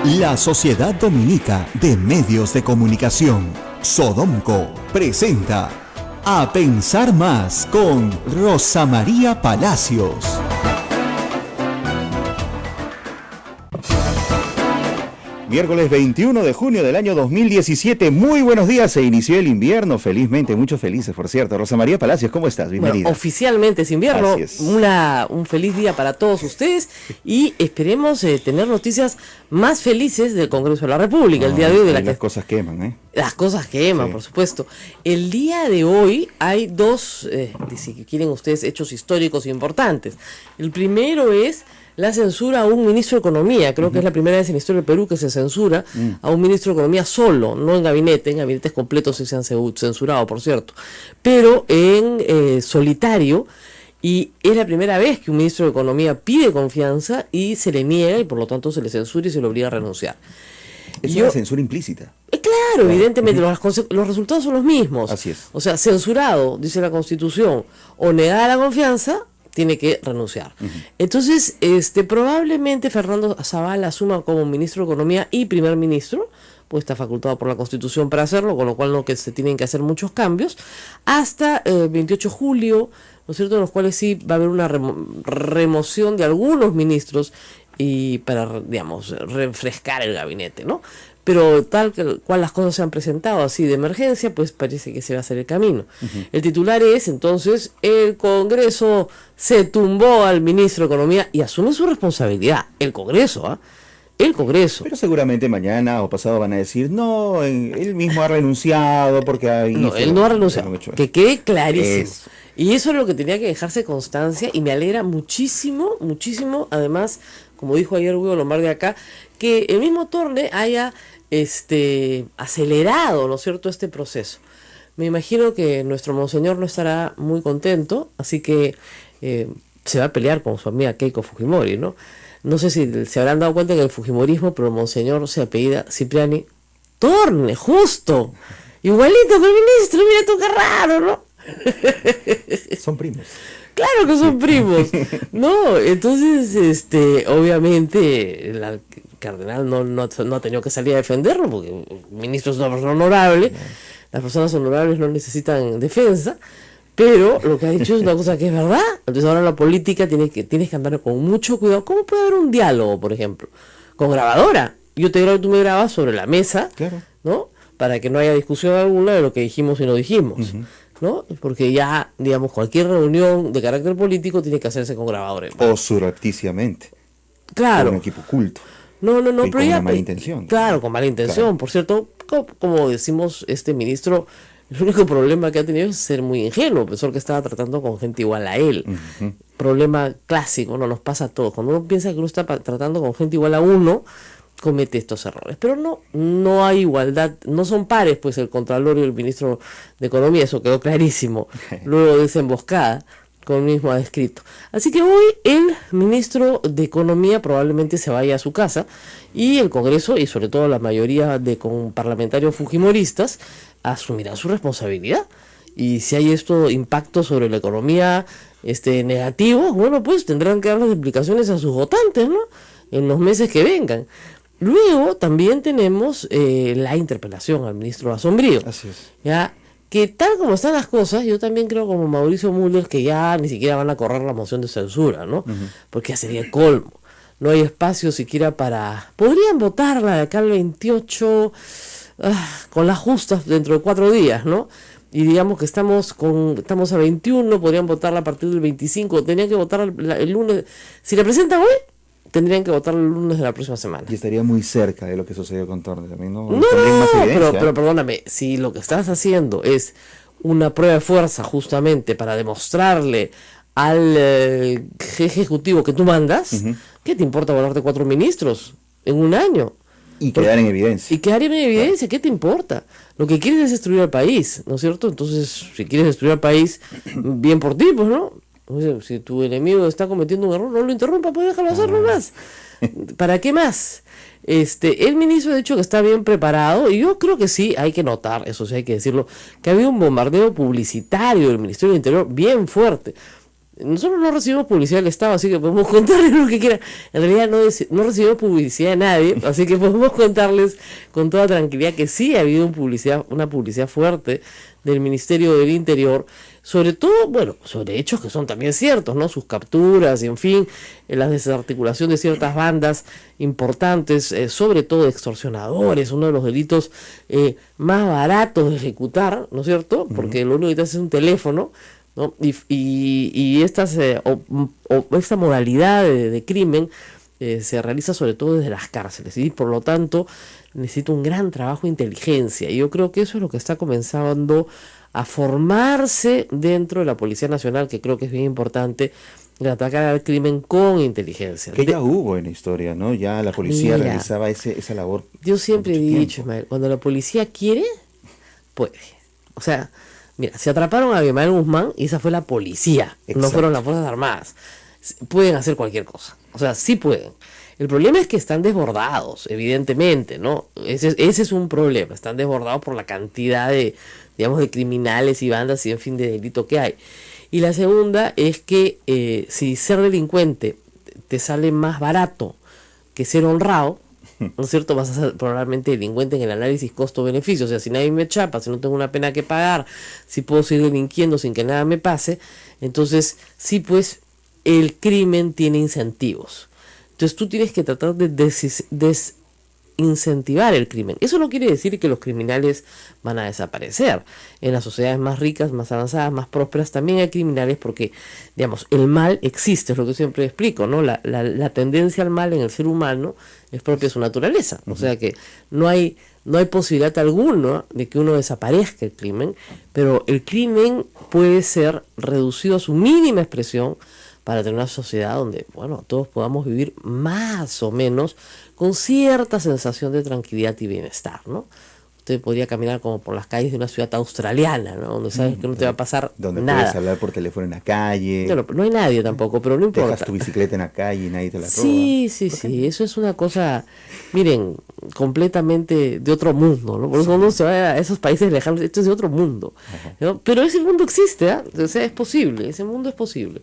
La Sociedad Dominica de Medios de Comunicación, Sodomco, presenta A Pensar Más con Rosa María Palacios. Miércoles 21 de junio del año 2017. Muy buenos días, se inició el invierno, felizmente, muchos felices, por cierto. Rosa María Palacios, ¿cómo estás? Bienvenida. Bueno, oficialmente es invierno, un feliz día para todos ustedes y esperemos tener noticias más felices del Congreso de la República el día de hoy. Las cosas queman, ¿eh? Las cosas queman, sí. Por supuesto. El día de hoy hay dos, si quieren ustedes, hechos históricos importantes. El primero es la censura a un ministro de Economía. Creo que es la primera vez en la historia del Perú que se censura a un ministro de Economía solo, no en gabinetes completos sí se han censurado, por cierto, pero en solitario, y es la primera vez que un ministro de Economía pide confianza y se le niega y por lo tanto se le censura y se le obliga a renunciar. Es una censura implícita. Claro, evidentemente los resultados son los mismos. Así es. O sea, censurado, dice la Constitución, o negada la confianza, tiene que renunciar. Entonces, probablemente Fernando Zavala asuma como ministro de Economía y primer ministro, pues está facultado por la Constitución para hacerlo, con lo cual no que se tienen que hacer muchos cambios, hasta el 28 de julio, ¿no es cierto?, en los cuales sí va a haber una remoción de algunos ministros y para, digamos, refrescar el gabinete, ¿no? Pero tal cual las cosas se han presentado así de emergencia, pues parece que se va a hacer el camino. El titular es, entonces, el Congreso se tumbó al ministro de Economía y asume su responsabilidad. El Congreso, ¿ah? El Congreso. Pero seguramente mañana o pasado van a decir, no, él mismo ha renunciado porque ahí... No, él no ha renunciado, que quede clarísimo. Y eso es lo que tenía que dejarse constancia y me alegra muchísimo, muchísimo, además, como dijo ayer Hugo Lombardi acá, que el mismo Torne haya acelerado, ¿no es cierto?, este proceso. Me imagino que nuestro monseñor no estará muy contento, así que se va a pelear con su amiga Keiko Fujimori, ¿no? No sé si se habrán dado cuenta en el fujimorismo, pero el monseñor se apellida Cipriani Torne, justo, igualito que el ministro, mira tú qué raro, ¿no? Son primos. Claro que son primos, ¿no? Entonces, obviamente, el cardenal no ha tenido que salir a defenderlo, porque el ministro es una persona honorable, las personas honorables no necesitan defensa, pero lo que ha dicho es una cosa que es verdad. Entonces ahora la política tienes que andar con mucho cuidado. ¿Cómo puede haber un diálogo, por ejemplo? Con grabadora. Yo te grabo y tú me grabas sobre la mesa, claro, ¿no? Para que no haya discusión alguna de lo que dijimos y no dijimos. ¿No? Porque ya, digamos, cualquier reunión de carácter político tiene que hacerse con grabadores. O surrepticiamente. Claro. Con un equipo oculto. No, pero con ya... Con mala intención. Claro, con mala intención. Claro. Por cierto, como decimos, este ministro, el único problema que ha tenido es ser muy ingenuo. Pensó que estaba tratando con gente igual a él. Problema clásico, ¿no? Nos pasa a todos. Cuando uno piensa que uno está tratando con gente igual a uno, comete estos errores, pero no hay igualdad, no son pares, pues el Contralor y el Ministro de Economía, eso quedó clarísimo, luego de esa emboscada, como mismo ha descrito. Así que hoy el Ministro de Economía probablemente se vaya a su casa, y el Congreso, y sobre todo la mayoría de parlamentarios fujimoristas, asumirán su responsabilidad, y si hay impacto sobre la economía negativo, bueno, pues tendrán que dar las explicaciones a sus votantes, ¿no?, en los meses que vengan. Luego también tenemos la interpelación al ministro Asombrío. Así es. Ya, que tal como están las cosas, yo también creo como Mauricio Müller que ya ni siquiera van a correr la moción de censura, ¿no? Porque ya sería el colmo. No hay espacio siquiera para... Podrían votarla de acá al 28, con las justas dentro de 4 días, ¿no? Y digamos que estamos a 21, podrían votarla a partir del 25, tenían que votar el lunes. Si la presentan hoy, tendrían que votar el lunes de la próxima semana. Y estaría muy cerca de lo que sucedió con Torne también, ¿no? Pero perdóname, si lo que estás haciendo es una prueba de fuerza justamente para demostrarle al ejecutivo que tú mandas, ¿qué te importa volarte 4 ministros en un año? Y quedar en evidencia. Claro. ¿Qué te importa? Lo que quieres es destruir al país, ¿no es cierto? Entonces, si quieres destruir al país, bien por ti, pues, ¿no? Si tu enemigo está cometiendo un error, no lo interrumpa, pues déjalo hacerlo más. ¿Para qué más? El ministro ha dicho que está bien preparado, y yo creo que sí, hay que notar, eso sí hay que decirlo, que había un bombardeo publicitario del Ministerio del Interior bien fuerte. Nosotros no recibimos publicidad del Estado, así que podemos contarles lo que quieran. En realidad no recibimos publicidad de nadie, así que podemos contarles con toda tranquilidad que sí ha habido una publicidad fuerte del Ministerio del Interior, sobre todo, bueno, sobre hechos que son también ciertos, ¿no? Sus capturas y, en fin, la desarticulación de ciertas bandas importantes, sobre todo extorsionadores, uno de los delitos más baratos de ejecutar, ¿no es cierto? Porque lo único que te hace es un teléfono, ¿no? Y estas esta modalidad de crimen se realiza sobre todo desde las cárceles, y por lo tanto necesita un gran trabajo de inteligencia, y yo creo que eso es lo que está comenzando a formarse dentro de la Policía Nacional, que creo que es bien importante, de atacar al crimen con inteligencia. Que ya hubo en la historia, ¿no? Ya la policía Mira, realizaba esa labor. Yo siempre he mucho dicho, tiempo. Ismael, cuando la policía quiere, puede. O sea, mira, se atraparon a Abimael Guzmán y esa fue la policía, no Exacto. fueron las Fuerzas Armadas. Pueden hacer cualquier cosa, o sea, sí pueden. El problema es que están desbordados, evidentemente, ¿no? Ese es un problema, están desbordados por la cantidad de, digamos, de criminales y bandas y, en fin, de delito que hay. Y la segunda es que si ser delincuente te sale más barato que ser honrado, ¿no es cierto? Vas a ser probablemente delincuente en el análisis costo-beneficio. O sea, si nadie me chapa, si no tengo una pena que pagar, si puedo seguir delinquiendo sin que nada me pase, entonces sí, pues el crimen tiene incentivos. Entonces tú tienes que tratar de desincentivar el crimen. Eso no quiere decir que los criminales van a desaparecer. En las sociedades más ricas, más avanzadas, más prósperas, también hay criminales porque, digamos, el mal existe, es lo que siempre explico, ¿no? La tendencia al mal en el ser humano es propia de su naturaleza. O sea que no hay posibilidad alguna de que uno desaparezca el crimen, pero el crimen puede ser reducido a su mínima expresión para tener una sociedad donde, bueno, todos podamos vivir más o menos con cierta sensación de tranquilidad y bienestar, ¿no? Usted podría caminar como por las calles de una ciudad australiana, ¿no? Donde sabes que no te va a pasar Donde nada. puedes hablar por teléfono en la calle, No hay nadie tampoco, pero no importa. dejas tu bicicleta en la calle y nadie te la roba. Sí, eso es una cosa, miren, completamente de otro mundo, ¿no? Por eso uno se va a esos países lejanos, esto es de otro mundo, ¿no? Pero ese mundo existe, ¿eh? O sea, es posible, ese mundo es posible.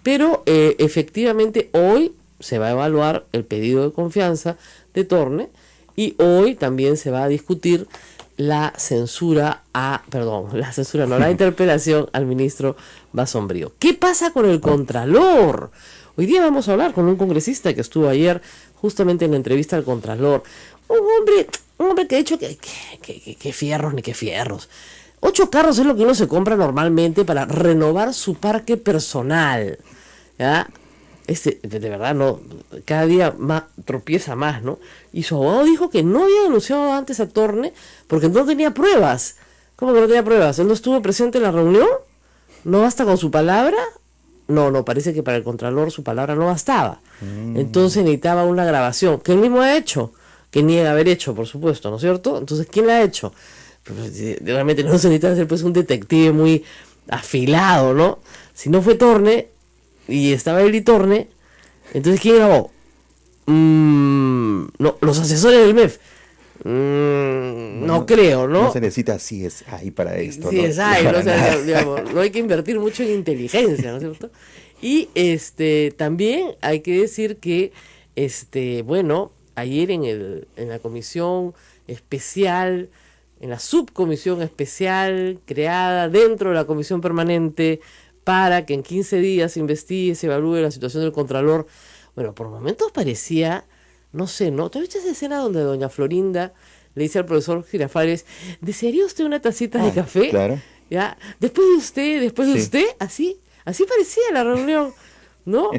Pero efectivamente hoy se va a evaluar el pedido de confianza de Torne, y hoy también se va a discutir la interpelación al ministro Basombrío. ¿Qué pasa con el Contralor? Hoy día vamos a hablar con un congresista que estuvo ayer justamente en la entrevista al Contralor. Un hombre que ha dicho que fierros ni que fierros. 8 carros es lo que uno se compra normalmente para renovar su parque personal, ¿ya? De verdad, no, cada día más tropieza más, ¿no? Y su abogado dijo que no había denunciado antes a Torne porque no tenía pruebas. ¿Cómo que no tenía pruebas? ¿Él no estuvo presente en la reunión? ¿No basta con su palabra? No, parece que para el Contralor su palabra no bastaba. Entonces necesitaba una grabación, que él mismo ha hecho, que niega haber hecho, por supuesto, ¿no es cierto? Entonces, ¿quién la ha hecho? Realmente no se necesita ser pues un detective muy afilado, ¿no? Si no fue Torne y estaba él y Torne, entonces ¿quién grabó? No, los asesores del MEF. No creo, ¿no? No se necesita CSI para esto, Sí, ¿no? CSI, ¿no? Para O sea, nada. digamos, no hay que invertir mucho en inteligencia, ¿no es cierto? Y también hay que decir que bueno, ayer en la comisión especial, en la subcomisión especial creada dentro de la comisión permanente para que en 15 días se investigue, se evalúe la situación del Contralor. Bueno, por momentos parecía, no sé, ¿no? ¿Te has visto esa escena donde doña Florinda le dice al profesor Girafales, ¿desearía usted una tacita de café? Claro. ¿Ya? Después de usted, así parecía la reunión, ¿no?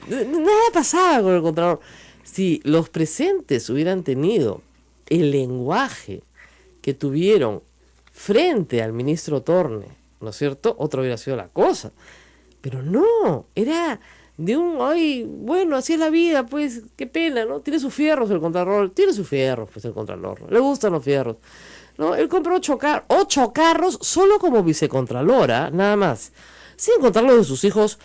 Nada pasaba con el Contralor. Si los presentes hubieran tenido el lenguaje que tuvieron frente al ministro Torne, ¿no es cierto? Otra hubiera sido la cosa. Pero no, era de ay, bueno, así es la vida, pues, qué pena, ¿no? Tiene sus fierros el Contralor, tiene sus fierros, pues, el Contralor, le gustan los fierros, ¿no? Él compró 8 carros solo como vicecontralora, nada más, sin contar los de sus hijos,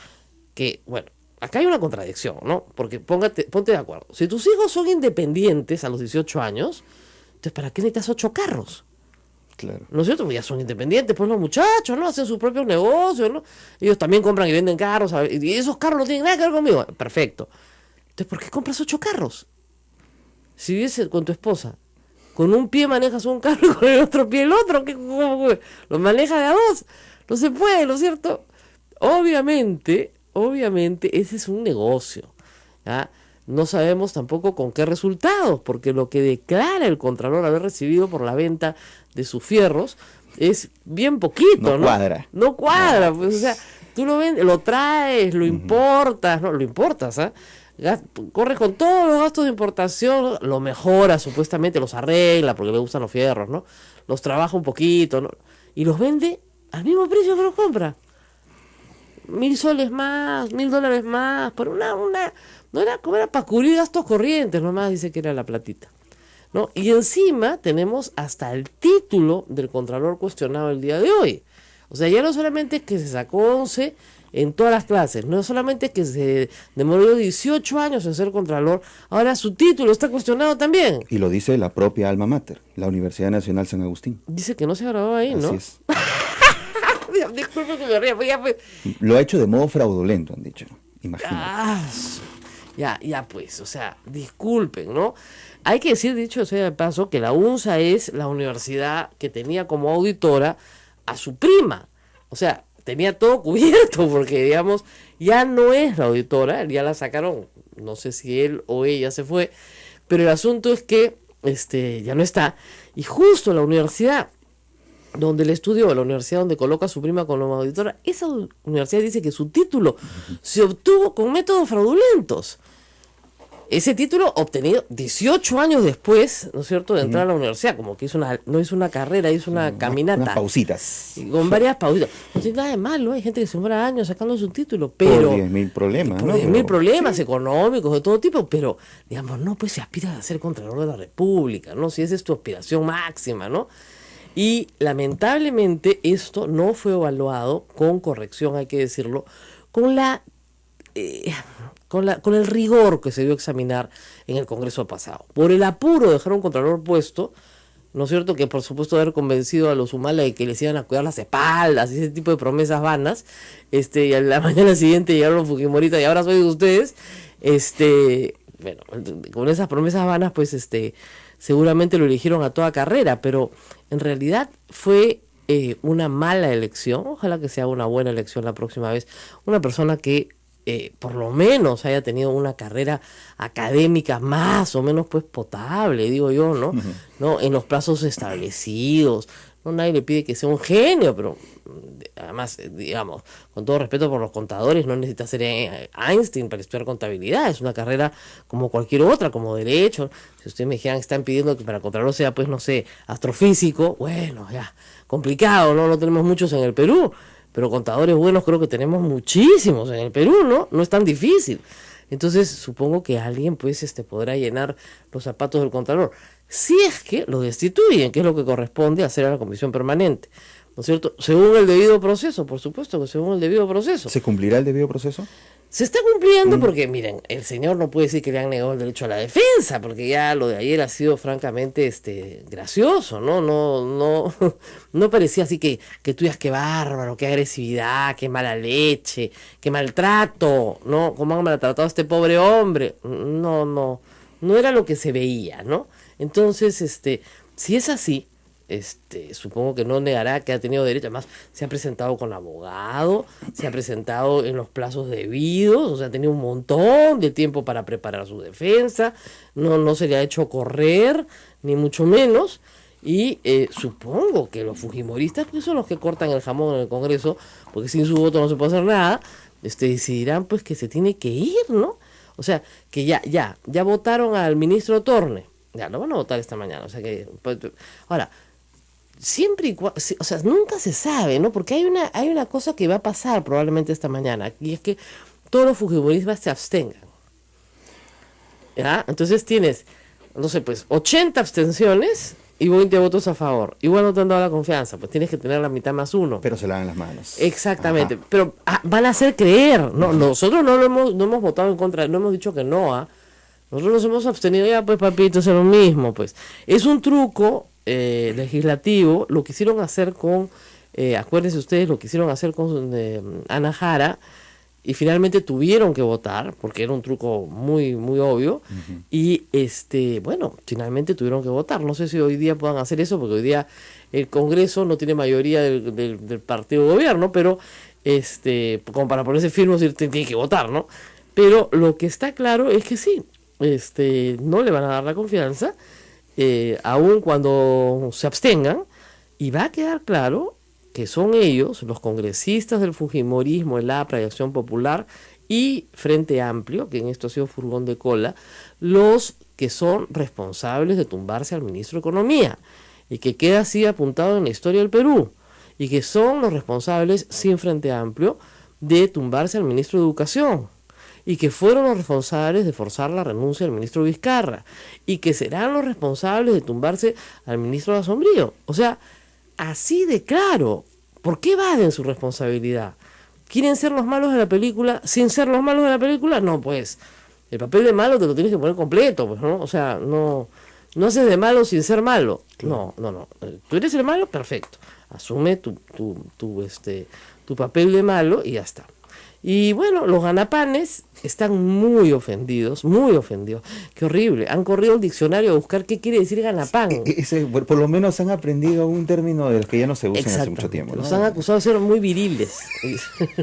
que, bueno, acá hay una contradicción, ¿no? Porque ponte de acuerdo, si tus hijos son independientes a los 18 años, entonces, ¿para qué necesitas 8 carros? Claro. ¿No es cierto? Pues ya son independientes, pues los muchachos, ¿no? Hacen sus propios negocios, ¿no? Ellos también compran y venden carros, ¿sabes? Y esos carros no tienen nada que ver conmigo. Perfecto. Entonces, ¿por qué compras 8 carros? Si vives con tu esposa, con un pie manejas un carro y con el otro pie el otro, ¿cómo? Lo manejas de a dos. No se puede, ¿no es cierto? Obviamente, ese es un negocio, ¿ya? No sabemos tampoco con qué resultados, porque lo que declara el Contralor haber recibido por la venta de sus fierros es bien poquito, ¿no? No cuadra. No cuadra, pues, o sea, tú lo vendes, lo traes, lo importas, ¿no? Lo importas, ¿ah? Corres con todos los gastos de importación, lo mejora supuestamente, los arregla porque le gustan los fierros, ¿no? Los trabaja un poquito, ¿no? Y los vende al mismo precio que los compra. 1.000 soles más, $1.000 más, por no era como era para cubrir gastos corrientes, nomás dice que era la platita, ¿no? Y encima tenemos hasta el título del Contralor cuestionado el día de hoy. O sea, ya no solamente es que se sacó 11 en todas las clases, no solamente es que se demoró 18 años en ser Contralor, ahora su título está cuestionado también. Y lo dice la propia alma mater, la Universidad Nacional San Agustín. Dice que no se graduó ahí, ¿no? Así es. Disculpe que me ría, pues ya pues. Lo ha hecho de modo fraudulento, han dicho. Imagínate. Ya pues, o sea, disculpen, ¿no? Hay que decir, dicho sea de paso, que la UNSA es la universidad que tenía como auditora a su prima. O sea, tenía todo cubierto, porque digamos, ya no es la auditora, ya la sacaron, no sé si él o ella se fue, pero el asunto es que ya no está. Y justo la universidad donde él estudió, la universidad donde coloca a su prima como auditora, esa universidad dice que su título se obtuvo con métodos fraudulentos. Ese título obtenido 18 años después, ¿no es cierto?, de entrar a la universidad, como que no hizo una carrera, hizo una caminata. Unas pausitas. Con varias pausitas. No tiene nada de malo, hay gente que se demora años sacando su título, pero... Por 10.000 problemas, por ¿no? 10.000 problemas económicos de todo tipo, pero, digamos, no, pues se aspira a ser Contralor de la República, ¿no? Si esa es tu aspiración máxima, ¿no? Y lamentablemente esto no fue evaluado con corrección, hay que decirlo, con el rigor que se dio a examinar en el Congreso pasado. Por el apuro de dejar un Contralor puesto, ¿no es cierto?, que por supuesto haber convencido a los Humala de que les iban a cuidar las espaldas y ese tipo de promesas vanas, y a la mañana siguiente llegaron los fujimoristas y ahora soy de ustedes, bueno, con esas promesas vanas, pues seguramente lo eligieron a toda carrera, pero en realidad fue una mala elección. Ojalá que sea una buena elección la próxima vez. Una persona que por lo menos haya tenido una carrera académica más o menos pues potable, digo yo, ¿no? ¿No? En los plazos establecidos. No, nadie le pide que sea un genio, pero además, digamos, con todo respeto por los contadores, no necesita ser Einstein para estudiar contabilidad. Es una carrera como cualquier otra, como derecho. Si ustedes me dijeran que están pidiendo que para Contralor sea, pues, no sé, astrofísico, bueno, ya, complicado, ¿no? No tenemos muchos en el Perú, pero contadores buenos creo que tenemos muchísimos en el Perú, ¿no? No es tan difícil. Entonces, supongo que alguien, pues, podrá llenar los zapatos del Contralor. Si es que lo destituyen, que es lo que corresponde hacer a la comisión permanente, ¿no es cierto? Según el debido proceso, por supuesto que según el debido proceso. ¿Se cumplirá el debido proceso? Se está cumpliendo porque, miren, el señor no puede decir que le han negado el derecho a la defensa, porque ya lo de ayer ha sido francamente gracioso, ¿no? No parecía así que tú digas qué bárbaro, qué agresividad, qué mala leche, qué maltrato, ¿no? ¿Cómo han maltratado a este pobre hombre? No era lo que se veía, ¿no? Entonces, si es así, supongo que no negará que ha tenido derecho. Además, se ha presentado con abogado, se ha presentado en los plazos debidos, o sea, ha tenido un montón de tiempo para preparar su defensa, no se le ha hecho correr, ni mucho menos, y supongo que los fujimoristas, pues son los que cortan el jamón en el Congreso, porque sin su voto no se puede hacer nada, decidirán pues que se tiene que ir, ¿no? O sea, que ya votaron al ministro Torne. Ya, lo van a votar esta mañana. O sea que, pues, ahora, siempre y cuando, o sea, nunca se sabe, ¿no? Porque hay una cosa que va a pasar probablemente esta mañana, y es que todos los fujimoristas se abstengan. ¿Ya? Entonces tienes, no sé, pues, 80 abstenciones y 20 votos a favor. Igual no te han dado la confianza, pues tienes que tener la mitad más uno. Pero se lavan las manos. Exactamente. Ajá. Pero van a hacer creer, ¿no? Nosotros no hemos votado en contra, no hemos dicho que no, Nosotros nos hemos abstenido, ya pues papito, es lo mismo, pues. Es un truco legislativo lo quisieron hacer con, acuérdense ustedes, lo quisieron hacer con Ana Jara, y finalmente tuvieron que votar, porque era un truco muy, muy obvio, y bueno, finalmente tuvieron que votar. No sé si hoy día puedan hacer eso, porque hoy día el Congreso no tiene mayoría del partido de gobierno, pero como para ponerse firme, tiene que votar, ¿no? Pero lo que está claro es que sí, no le van a dar la confianza, aun cuando se abstengan, y va a quedar claro que son ellos, los congresistas del fujimorismo, el APRA y Acción Popular y Frente Amplio, que en esto ha sido furgón de cola, los que son responsables de tumbarse al ministro de Economía, y que queda así apuntado en la historia del Perú, y que son los responsables, sin Frente Amplio, de tumbarse al ministro de Educación, y que fueron los responsables de forzar la renuncia del ministro Vizcarra, y que serán los responsables de tumbarse al ministro de Asombrío. O sea, así de claro. ¿Por qué evaden su responsabilidad? ¿Quieren ser los malos de la película sin ser los malos de la película? No, pues, el papel de malo te lo tienes que poner completo, pues, ¿no? O sea, no haces de malo sin ser malo. No. Tú eres el malo, perfecto. Asume tu papel de malo y ya está. Y bueno, los ganapanes están muy ofendidos. Qué horrible. Han corrido al diccionario a buscar qué quiere decir ganapán. Por lo menos han aprendido un término de los que ya no se usan hace mucho tiempo, ¿no? Los han acusado de ser muy viriles. Eso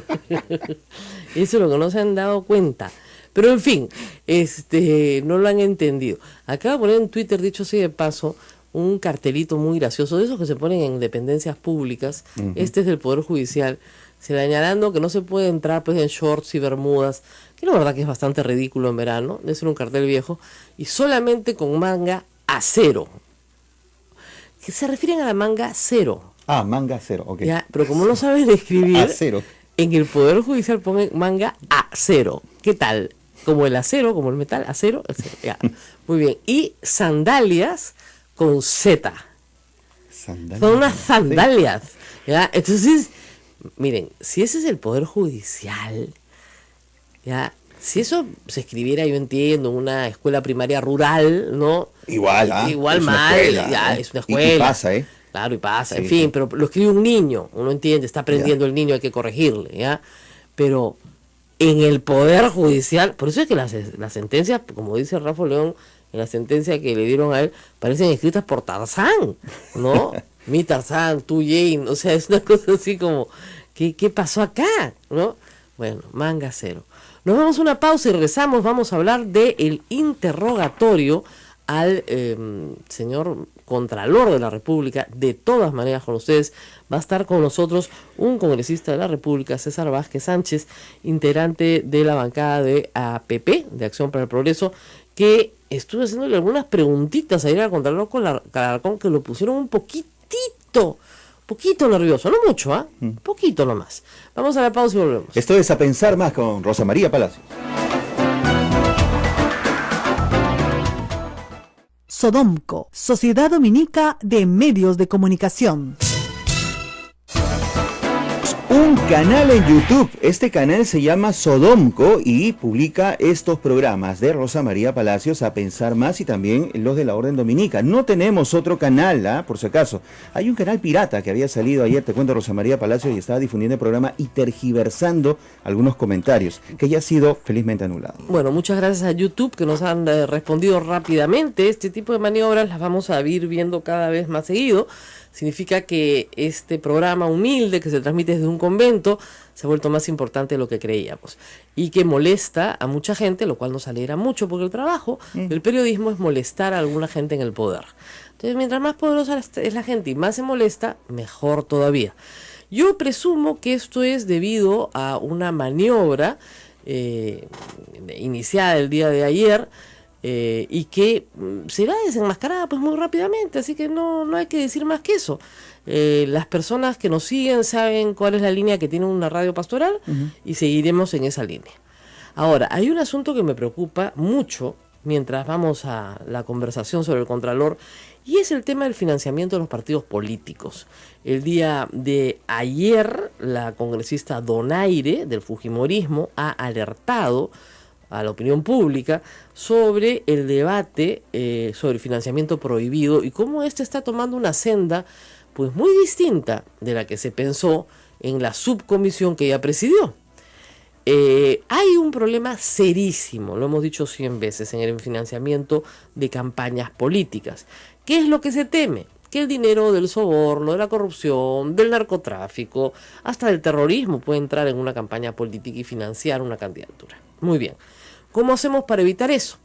es lo que no se han dado cuenta. Pero en fin, no lo han entendido. Acabo de poner en Twitter, dicho así de paso, un cartelito muy gracioso, de esos que se ponen en dependencias públicas. Este es del Poder Judicial, señalando que no se puede entrar pues en shorts y bermudas, que la verdad que es bastante ridículo en verano, debe ser un cartel viejo, y solamente con manga acero. Que se refieren a la manga cero. Ah, manga cero, ok. Ya, pero como no saben escribir, acero. En el Poder Judicial ponen manga acero. ¿Qué tal? Como el acero, como el metal, acero. Ya. Muy bien. Y sandalias con Z. Sandalias. Son unas sandalias. ¿Ya? Entonces, miren, si ese es el Poder Judicial, ya, si eso se escribiera, yo entiendo, en una escuela primaria rural, ¿no? Igual es mal, escuela, ya, es una escuela. Y pasa, ¿eh? Claro, y pasa, Sí, en fin, sí. pero lo escribe un niño, uno entiende, está aprendiendo el niño, hay que corregirle, ¿ya? Pero en el Poder Judicial, por eso es que las sentencias, como dice Rafa León, en la sentencia que le dieron a él, parecen escritas por Tarzán, ¿no? Mi Tarzán, tú Jane, o sea, es una cosa así como, ¿qué pasó acá? ¿No? Bueno, manga cero. Nos vamos a una pausa y regresamos, vamos a hablar del interrogatorio al señor Contralor de la República. De todas maneras, con ustedes va a estar con nosotros un congresista de la República, César Vázquez Sánchez, integrante de la bancada de APP, de Acción para el Progreso, que estuve haciéndole algunas preguntitas ayer al Contralor Calarcón, que lo pusieron un poquito nervioso, no mucho, ¿ah? Poquito nomás. Vamos a la pausa y volvemos. Esto es A Pensar Más con Rosa María Palacios. Sodomco, Sociedad Dominica de Medios de Comunicación. Un canal en YouTube. Este canal se llama Sodomco y publica estos programas de Rosa María Palacios, A Pensar Más, y también los de la Orden Dominica. No tenemos otro canal, por si acaso. Hay un canal pirata que había salido ayer, te cuento, Rosa María Palacios, y estaba difundiendo el programa y tergiversando algunos comentarios, que ya ha sido felizmente anulado. Bueno, muchas gracias a YouTube, que nos han respondido rápidamente. Este tipo de maniobras las vamos a ir viendo cada vez más seguido. Significa que este programa humilde que se transmite desde un convento se ha vuelto más importante de lo que creíamos, y que molesta a mucha gente, lo cual nos alegra mucho, porque el trabajo del periodismo es molestar a alguna gente en el poder. Entonces, mientras más poderosa es la gente y más se molesta, mejor todavía. Yo presumo que esto es debido a una maniobra iniciada el día de ayer, y que será desenmascarada pues muy rápidamente, así que no hay que decir más que eso. Las personas que nos siguen saben cuál es la línea que tiene una radio pastoral, y seguiremos en esa línea. Ahora, hay un asunto que me preocupa mucho mientras vamos a la conversación sobre el Contralor, y es el tema del financiamiento de los partidos políticos. El día de ayer, la congresista Donaire del Fujimorismo ha alertado a la opinión pública sobre el debate sobre el financiamiento prohibido y cómo este está tomando una senda pues muy distinta de la que se pensó en la subcomisión que ella presidió. Hay un problema serísimo, lo hemos dicho 100 veces, en el financiamiento de campañas políticas. ¿Qué es lo que se teme? Que el dinero del soborno, de la corrupción, del narcotráfico, hasta del terrorismo puede entrar en una campaña política y financiar una candidatura. Muy bien. ¿Cómo hacemos para evitar eso?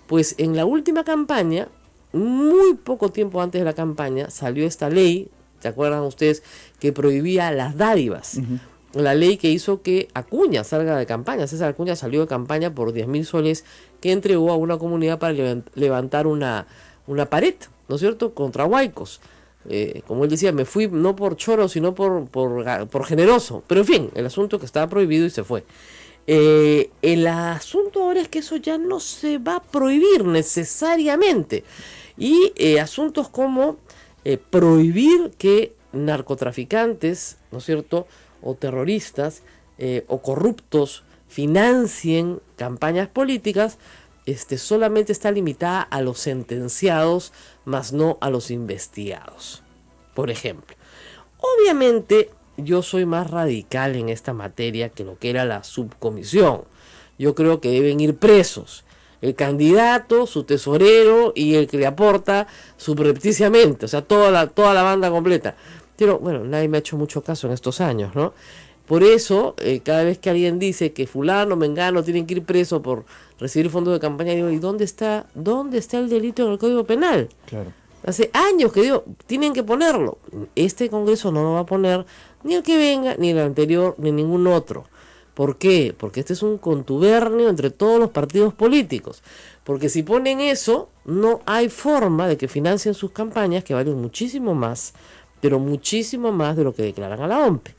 Pues en la última campaña, muy poco tiempo antes de la campaña, salió esta ley, ¿se acuerdan ustedes? Que prohibía las dádivas. La ley que hizo que Acuña salga de campaña. César Acuña salió de campaña por 10.000 soles que entregó a una comunidad para levantar una pared, ¿no es cierto?, contra huaicos. Como él decía, me fui no por choro, sino por generoso. Pero en fin, el asunto que estaba prohibido y se fue. El asunto ahora es que eso ya no se va a prohibir necesariamente. Y asuntos como prohibir que narcotraficantes, ¿no es cierto?, o terroristas o corruptos financien campañas políticas, solamente está limitada a los sentenciados, más no a los investigados, por ejemplo. Obviamente, yo soy más radical en esta materia que lo que era la subcomisión. Yo creo que deben ir presos el candidato, su tesorero y el que le aporta subrepticiamente, o sea, toda la banda completa. Pero bueno, nadie me ha hecho mucho caso en estos años, ¿no? Por eso, cada vez que alguien dice que fulano, mengano, tienen que ir preso por recibir fondos de campaña, digo, ¿y dónde está el delito en el Código Penal? Claro. Hace años que digo, tienen que ponerlo. Este Congreso no lo va a poner, ni el que venga, ni el anterior, ni ningún otro. ¿Por qué? Porque este es un contubernio entre todos los partidos políticos. Porque si ponen eso, no hay forma de que financien sus campañas, que valen muchísimo más, pero muchísimo más de lo que declaran a la OMPE.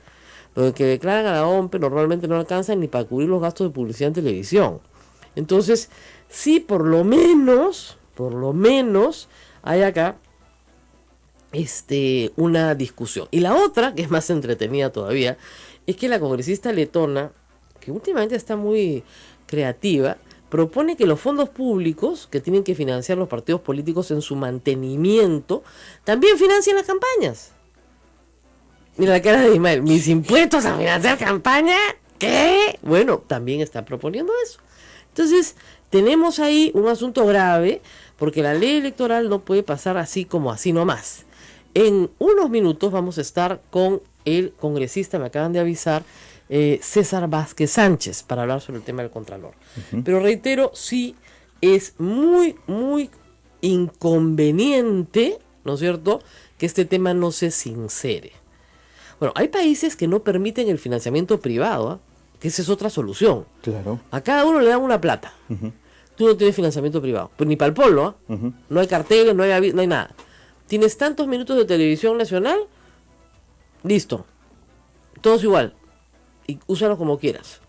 Lo que declaran a la OMPE normalmente no alcanzan ni para cubrir los gastos de publicidad en televisión. Entonces, sí, por lo menos, hay acá una discusión. Y la otra, que es más entretenida todavía, es que la congresista letona, que últimamente está muy creativa, propone que los fondos públicos que tienen que financiar los partidos políticos en su mantenimiento también financien las campañas. Mira la cara de Ismael, ¿mis impuestos a financiar campaña? ¿Qué? Bueno, también está proponiendo eso. Entonces, tenemos ahí un asunto grave, porque la ley electoral no puede pasar así como así nomás. En unos minutos vamos a estar con el congresista, me acaban de avisar, César Vázquez Sánchez, para hablar sobre el tema del Contralor. Pero reitero, sí es muy, muy inconveniente, ¿no es cierto?, que este tema no se sincere. Bueno, hay países que no permiten el financiamiento privado, ¿eh? Que esa es otra solución. Claro. A cada uno le dan una plata. Tú no tienes financiamiento privado, pues ni para el polo, ¿eh? No hay carteles, no hay nada. Tienes tantos minutos de televisión nacional, listo. Todos igual. Y úsalo como quieras.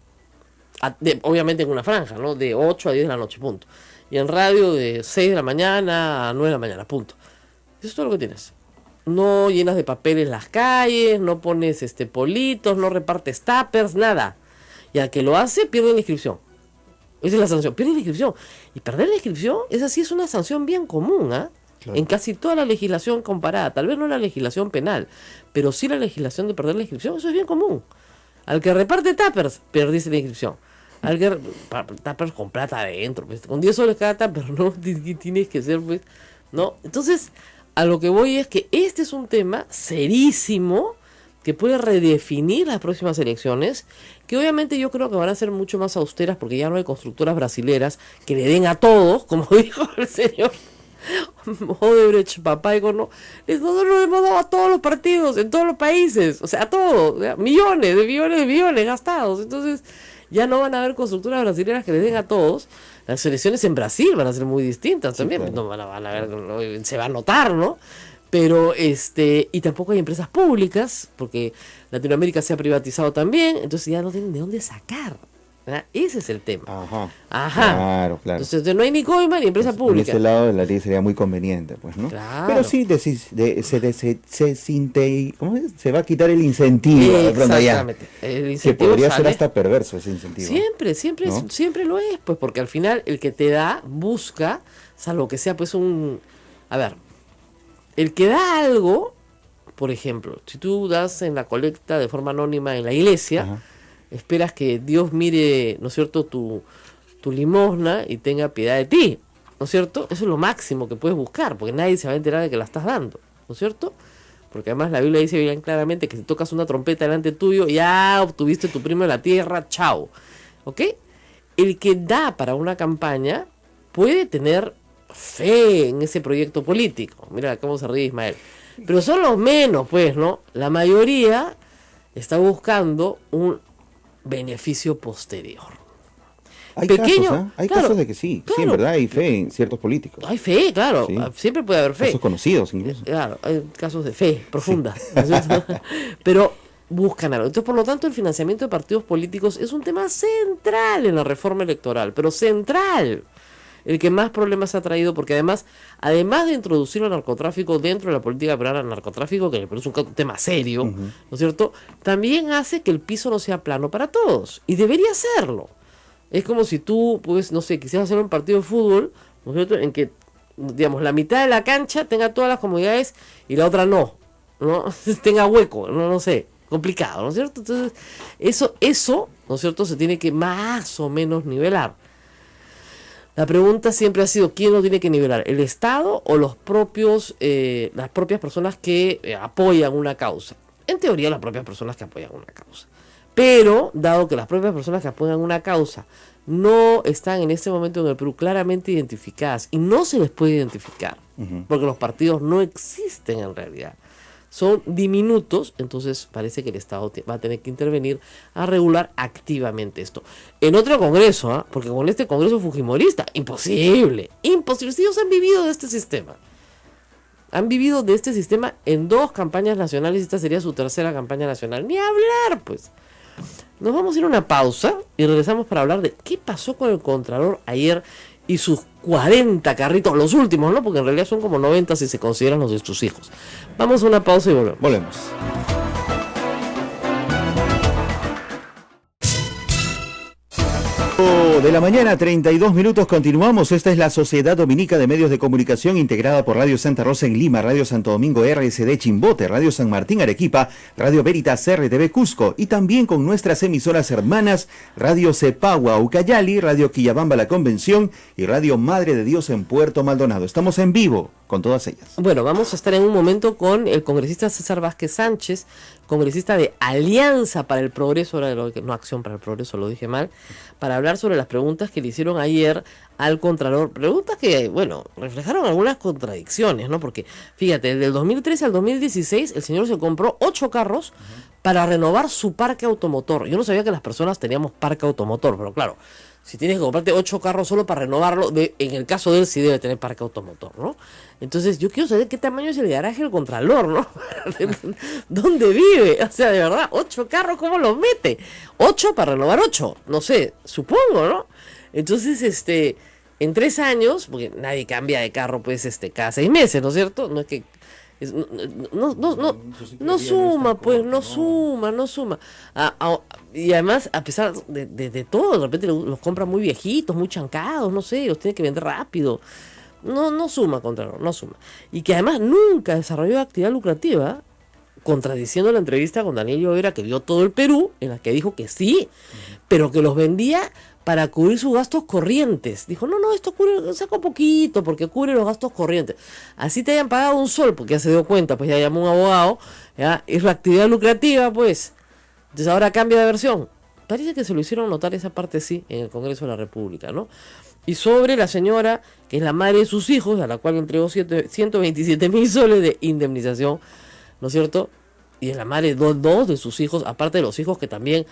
Obviamente en una franja, ¿no? De 8 a 10 de la noche, punto. Y en radio de 6 de la mañana a 9 de la mañana, punto. Eso es todo lo que tienes. No llenas de papel en las calles, no pones politos, no repartes tuppers, nada. Y al que lo hace, pierde la inscripción. Esa es la sanción, pierde la inscripción. Y perder la inscripción, esa sí es una sanción bien común, ¿ah? Claro. En casi toda la legislación comparada. Tal vez no la legislación penal, pero sí la legislación de perder la inscripción, eso es bien común. Al que reparte tuppers, perdiste la inscripción. Al que tuppers con plata adentro, pues, con 10 soles cada tupper, ¿no? Tienes que ser, pues, ¿no? Entonces, a lo que voy es que este es un tema serísimo que puede redefinir las próximas elecciones, que obviamente yo creo que van a ser mucho más austeras porque ya no hay constructoras brasileras que le den a todos, como dijo el señor Odebrecht, papá, dijo, no, nosotros lo hemos dado a todos los partidos, en todos los países, o sea, a todos, o sea, millones gastados. Entonces ya no van a haber constructoras brasileras que le den a todos. Las elecciones en Brasil van a ser muy distintas también, sí, claro. No van a ver, se va a notar, ¿no? Pero y tampoco hay empresas públicas, porque Latinoamérica se ha privatizado también, entonces ya no tienen de dónde sacar. ¿verdad? Ese es el tema. Ajá. Ajá. Claro, claro. Entonces no hay ni coima ni empresa Por pública. ese lado de la ley sería muy conveniente, pues, ¿no? Claro. Pero sí, ¿cómo es? Se va a quitar el incentivo. De pronto ya. Exactamente. El Que incentivo podría ser sale- hasta perverso ese incentivo. Siempre, ¿No? siempre lo es, pues, porque al final el que te da, busca, salvo que sea pues a ver, el que da algo, por ejemplo, si tú das en la colecta de forma anónima en la iglesia, Ajá. esperas que Dios mire, ¿no es cierto?, tu limosna y tenga piedad de ti, ¿no es cierto? Eso es lo máximo que puedes buscar, porque nadie se va a enterar de que la estás dando, ¿no es cierto? Porque además la Biblia dice bien claramente que si tocas una trompeta delante tuyo, ya obtuviste tu premio en la tierra, chao. ¿Ok? El que da para una campaña puede tener fe en ese proyecto político. Mira cómo se ríe Ismael. Pero son los menos, pues, ¿no? La mayoría está buscando un beneficio posterior. Hay Pequeño, casos, ¿eh? Hay claro, casos de que sí, sí, en claro. verdad hay fe en ciertos políticos. Hay fe, claro. Sí. Siempre puede haber fe. Casos conocidos incluso. Claro, hay casos de fe profunda, ¿no es cierto? Pero buscan algo. Entonces, por lo tanto, el financiamiento de partidos políticos es un tema central en la reforma electoral, pero central. El que más problemas ha traído, porque además de introducir el narcotráfico dentro de la política peruana, el narcotráfico, que es un tema serio, ¿no es cierto? También hace que el piso no sea plano para todos, y debería serlo. Es como si tú, pues, no sé, quisieras hacer un partido de fútbol, ¿no es cierto?, en que, digamos, la mitad de la cancha tenga todas las comodidades y la otra no, ¿no? Tenga hueco, no sé, complicado, ¿no es cierto? Entonces, eso, ¿no es cierto?, se tiene que más o menos nivelar. La pregunta siempre ha sido, ¿quién lo tiene que nivelar? ¿El Estado o las propias personas que apoyan una causa? En teoría, las propias personas que apoyan una causa. Pero, dado que las propias personas que apoyan una causa no están en este momento en el Perú claramente identificadas y no se les puede identificar, porque los partidos no existen en realidad, son diminutos, entonces parece que el Estado va a tener que intervenir a regular activamente esto. En otro congreso, ¿eh? Porque con este congreso fujimorista, imposible, si ellos han vivido de este sistema. Han vivido de este sistema en 2 campañas nacionales y esta sería su tercera campaña nacional. Ni hablar, pues. Nos vamos a ir a una pausa y regresamos para hablar de qué pasó con el Contralor ayer y sus 40 carritos, los últimos, ¿no? Porque en realidad son como 90 si se consideran los de sus hijos. Vamos a una pausa y volvemos. Volvemos. De la mañana, 32 minutos, continuamos. Esta es la Sociedad Dominica de Medios de Comunicación, integrada por Radio Santa Rosa en Lima, Radio Santo Domingo RSD Chimbote, Radio San Martín Arequipa, Radio Veritas RTV Cusco, y también con nuestras emisoras hermanas, Radio Cepagua Ucayali, Radio Quillabamba La Convención y Radio Madre de Dios en Puerto Maldonado. Estamos en vivo con todas ellas. Bueno, vamos a estar en un momento con el congresista César Vázquez Sánchez, congresista de Alianza para el Progreso, no Acción para el Progreso, lo dije mal, para hablar sobre las preguntas que le hicieron ayer al Contralor. Preguntas que, bueno, reflejaron algunas contradicciones, ¿no? Porque, fíjate, del 2013 al 2016, el señor se compró 8 carros para renovar su parque automotor. Yo no sabía que las personas teníamos parque automotor, pero claro, si tienes que comprarte 8 carros solo para renovarlo, en el caso de él sí debe tener parque automotor, ¿no? Entonces yo quiero saber qué tamaño es el garaje del Contralor, ¿no? ¿Dónde vive? O sea, de verdad, 8 carros, ¿cómo los mete? 8 para renovar 8, no sé, supongo, ¿no? Entonces, en 3 años, porque nadie cambia de carro, pues, cada 6 meses, ¿no es cierto? No es que... No suma, pues, no suma. Y además, a pesar de todo, de repente los compra muy viejitos, muy chancados, no sé, los tiene que vender rápido. No suma, Contralor, no suma. Y que además nunca desarrolló actividad lucrativa, contradiciendo la entrevista con Daniel Llovera, que vio todo el Perú, en la que dijo que sí, pero que los vendía para cubrir sus gastos corrientes. Dijo, no, esto cubre, saco poquito, porque cubre los gastos corrientes. Así te hayan pagado un sol, porque ya se dio cuenta, pues ya llamó un abogado, ya, es la actividad lucrativa, pues. Entonces ahora cambia de versión. Parece que se lo hicieron notar esa parte, sí, en el Congreso de la República, ¿no? Y sobre la señora, que es la madre de sus hijos, a la cual entregó 127.000 soles de indemnización, ¿no es cierto? Y es la madre de dos de sus hijos, aparte de los hijos que también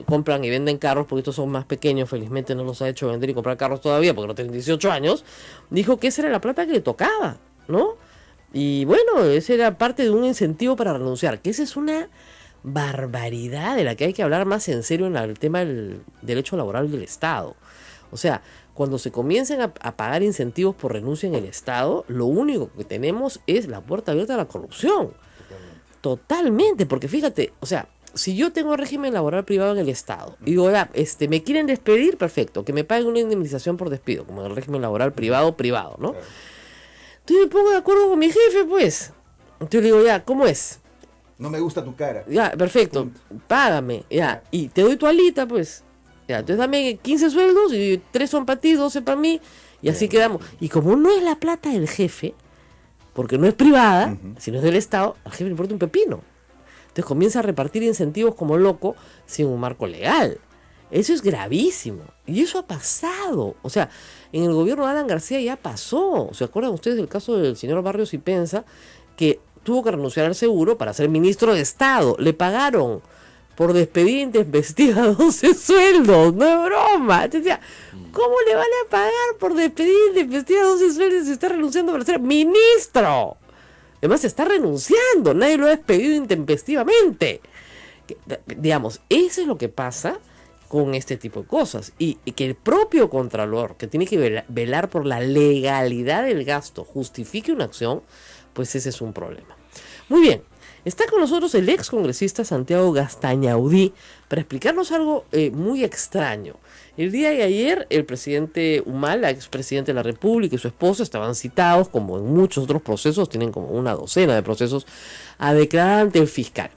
compran y venden carros, porque estos son más pequeños, felizmente no los ha hecho vender y comprar carros todavía, porque no tienen 18 años, dijo que esa era la plata que le tocaba, ¿no? Y bueno, esa era parte de un incentivo para renunciar, que esa es una barbaridad de la que hay que hablar más en serio en el tema del derecho laboral del Estado. O sea, cuando se comiencen a pagar incentivos por renuncia en el Estado, lo único que tenemos es la puerta abierta a la corrupción. Totalmente, porque fíjate, o sea, si yo tengo régimen laboral privado en el Estado y digo, ya, me quieren despedir, perfecto, que me paguen una indemnización por despido, como en el régimen laboral privado, ¿no? Entonces me pongo de acuerdo con mi jefe, pues. Entonces le digo, ya, ¿cómo es? No me gusta tu cara. Ya, perfecto, págame, ya, y te doy tu alita, pues. Ya, entonces dame 15 sueldos y 3 son para ti, 12 para mí, y así quedamos. Y como no es la plata del jefe, porque no es privada, sino es del Estado, al jefe le importa un pepino. Entonces comienza a repartir incentivos como loco sin un marco legal. Eso es gravísimo. Y eso ha pasado. O sea, en el gobierno de Alan García ya pasó. ¿Se acuerdan ustedes del caso del señor Barrios y Pensa, que tuvo que renunciar al seguro para ser ministro de Estado? Le pagaron por despedir intempestiva 12 sueldos. No es broma. Entonces, ¿cómo le van a pagar por despedir intempestiva 12 sueldos si está renunciando para ser ministro? Además, está renunciando. Nadie lo ha despedido intempestivamente. Digamos, eso es lo que pasa con este tipo de cosas. Y que el propio Contralor, que tiene que velar por la legalidad del gasto, justifique una acción, pues ese es un problema. Muy bien. Está con nosotros el ex congresista Santiago Gastañaudí para explicarnos algo muy extraño. El día de ayer, el presidente Humala, expresidente de la República, y su esposa estaban citados, como en muchos otros procesos, tienen como una docena de procesos, a declarar ante el fiscal.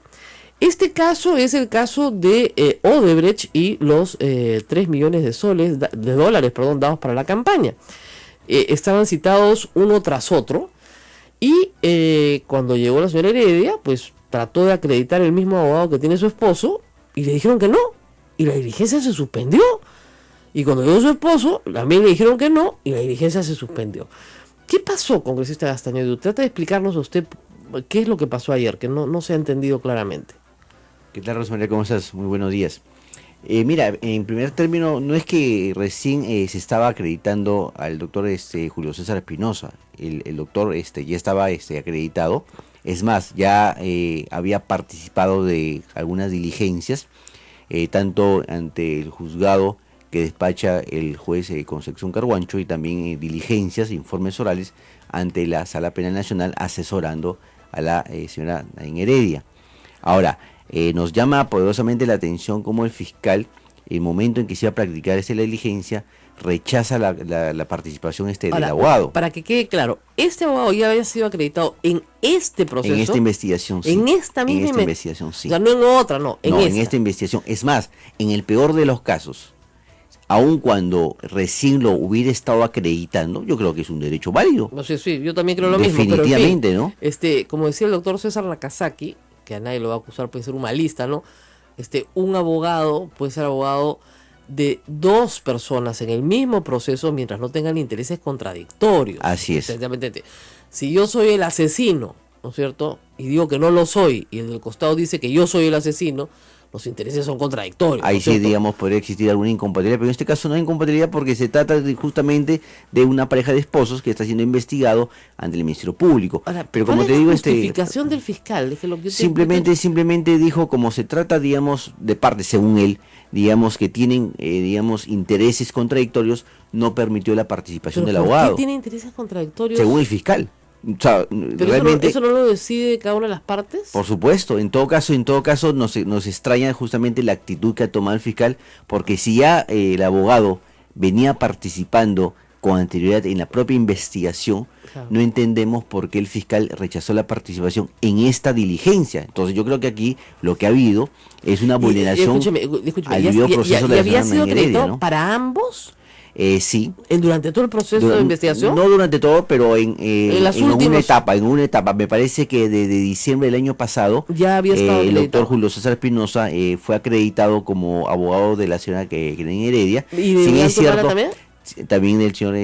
Este caso es el caso de Odebrecht y los 3 millones de dólares dados para la campaña. Estaban citados uno tras otro. Y cuando llegó la señora Heredia, pues trató de acreditar el mismo abogado que tiene su esposo y le dijeron que no. Y la diligencia se suspendió. Y cuando llegó su esposo, también le dijeron que no y la diligencia se suspendió. ¿Qué pasó, congresista Gastañaudí? Trata de explicarnos a usted qué es lo que pasó ayer, que no se ha entendido claramente. ¿Qué tal, Rosa María? ¿Cómo estás? Muy buenos días. Mira, en primer término, no es que recién se estaba acreditando al doctor Julio César Espinosa. El doctor ya estaba acreditado. Es más, ya había participado de algunas diligencias, tanto ante el juzgado que despacha el juez Concepción Carguancho y también diligencias, informes orales ante la Sala Penal Nacional asesorando a la señora Nadine Heredia. Ahora, nos llama poderosamente la atención cómo el fiscal, el momento en que se iba a practicar la diligencia, rechaza la participación del abogado. Para que quede claro, este abogado ya había sido acreditado en este proceso. En esta investigación, sí. En esta misma investigación, sí. O sea, no en otra, no. En esta investigación. Es más, en el peor de los casos, aun cuando recién lo hubiera estado acreditando, yo creo que es un derecho válido. No sé, sí, yo también creo lo mismo. Definitivamente, pero en fin, ¿no? Como decía el doctor César Nakazaki, que a nadie lo va a acusar, puede ser un malista, ¿no? Un abogado puede ser abogado de 2 personas en el mismo proceso mientras no tengan intereses contradictorios. Así es. Si yo soy el asesino, ¿no es cierto? Y digo que no lo soy, y el del costado dice que yo soy el asesino, los intereses son contradictorios. Ahí sí, digamos, podría existir alguna incompatibilidad, pero en este caso no hay incompatibilidad porque se trata justamente de una pareja de esposos que está siendo investigado ante el Ministerio Público. Ahora, pero como te digo, la justificación del fiscal, simplemente dijo, como se trata, digamos, de parte, según él, digamos, que tienen, intereses contradictorios, no permitió la participación del abogado. ¿Por qué tiene intereses contradictorios? Según el fiscal. O sea, pero realmente, eso no lo decide cada una de las partes. Por supuesto, en todo caso nos extraña justamente la actitud que ha tomado el fiscal, porque si ya el abogado venía participando con anterioridad en la propia investigación, claro, no entendemos por qué el fiscal rechazó la participación en esta diligencia. Entonces yo creo que aquí lo que ha habido es una vulneración al debido proceso de la había sido acreditado, ¿no?, para ambos. Sí. ¿Durante todo el proceso de investigación? No durante todo, pero en una etapa. Me parece que de diciembre del año pasado ya había estado el doctor Julio César Espinosa fue acreditado como abogado de la señora Nadine Heredia. ¿Y de Villanto Cala también? también del señor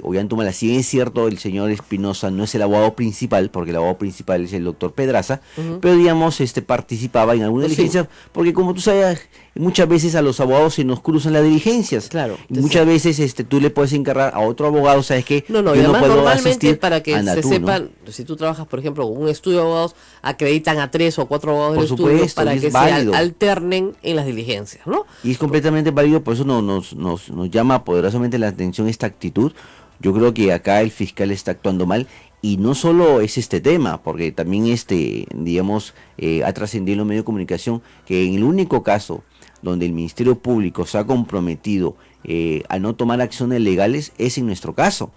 Ollantumala. Si bien es cierto, el señor Espinosa no es el abogado principal, porque el abogado principal es el doctor Pedraza, pero digamos, participaba en alguna diligencia, porque como tú sabes, muchas veces a los abogados se nos cruzan las diligencias. Claro. Y muchas veces tú le puedes encargar a otro abogado, ¿sabes qué? No, yo y además puedo normalmente asistir, para que anda se tú, sepan, si tú trabajas, por ejemplo, con un estudio de abogados, acreditan a 3 o 4 abogados Por del estudio supuesto, para y que es se válido. alternen en las diligencias, ¿no? Y es completamente válido, por eso nos llama poderosamente la atención esta actitud. Yo creo que acá el fiscal está actuando mal, y no solo es este tema, porque también digamos, ha trascendido en los medios de comunicación que en el único caso donde el Ministerio Público se ha comprometido a no tomar acciones legales es en nuestro caso.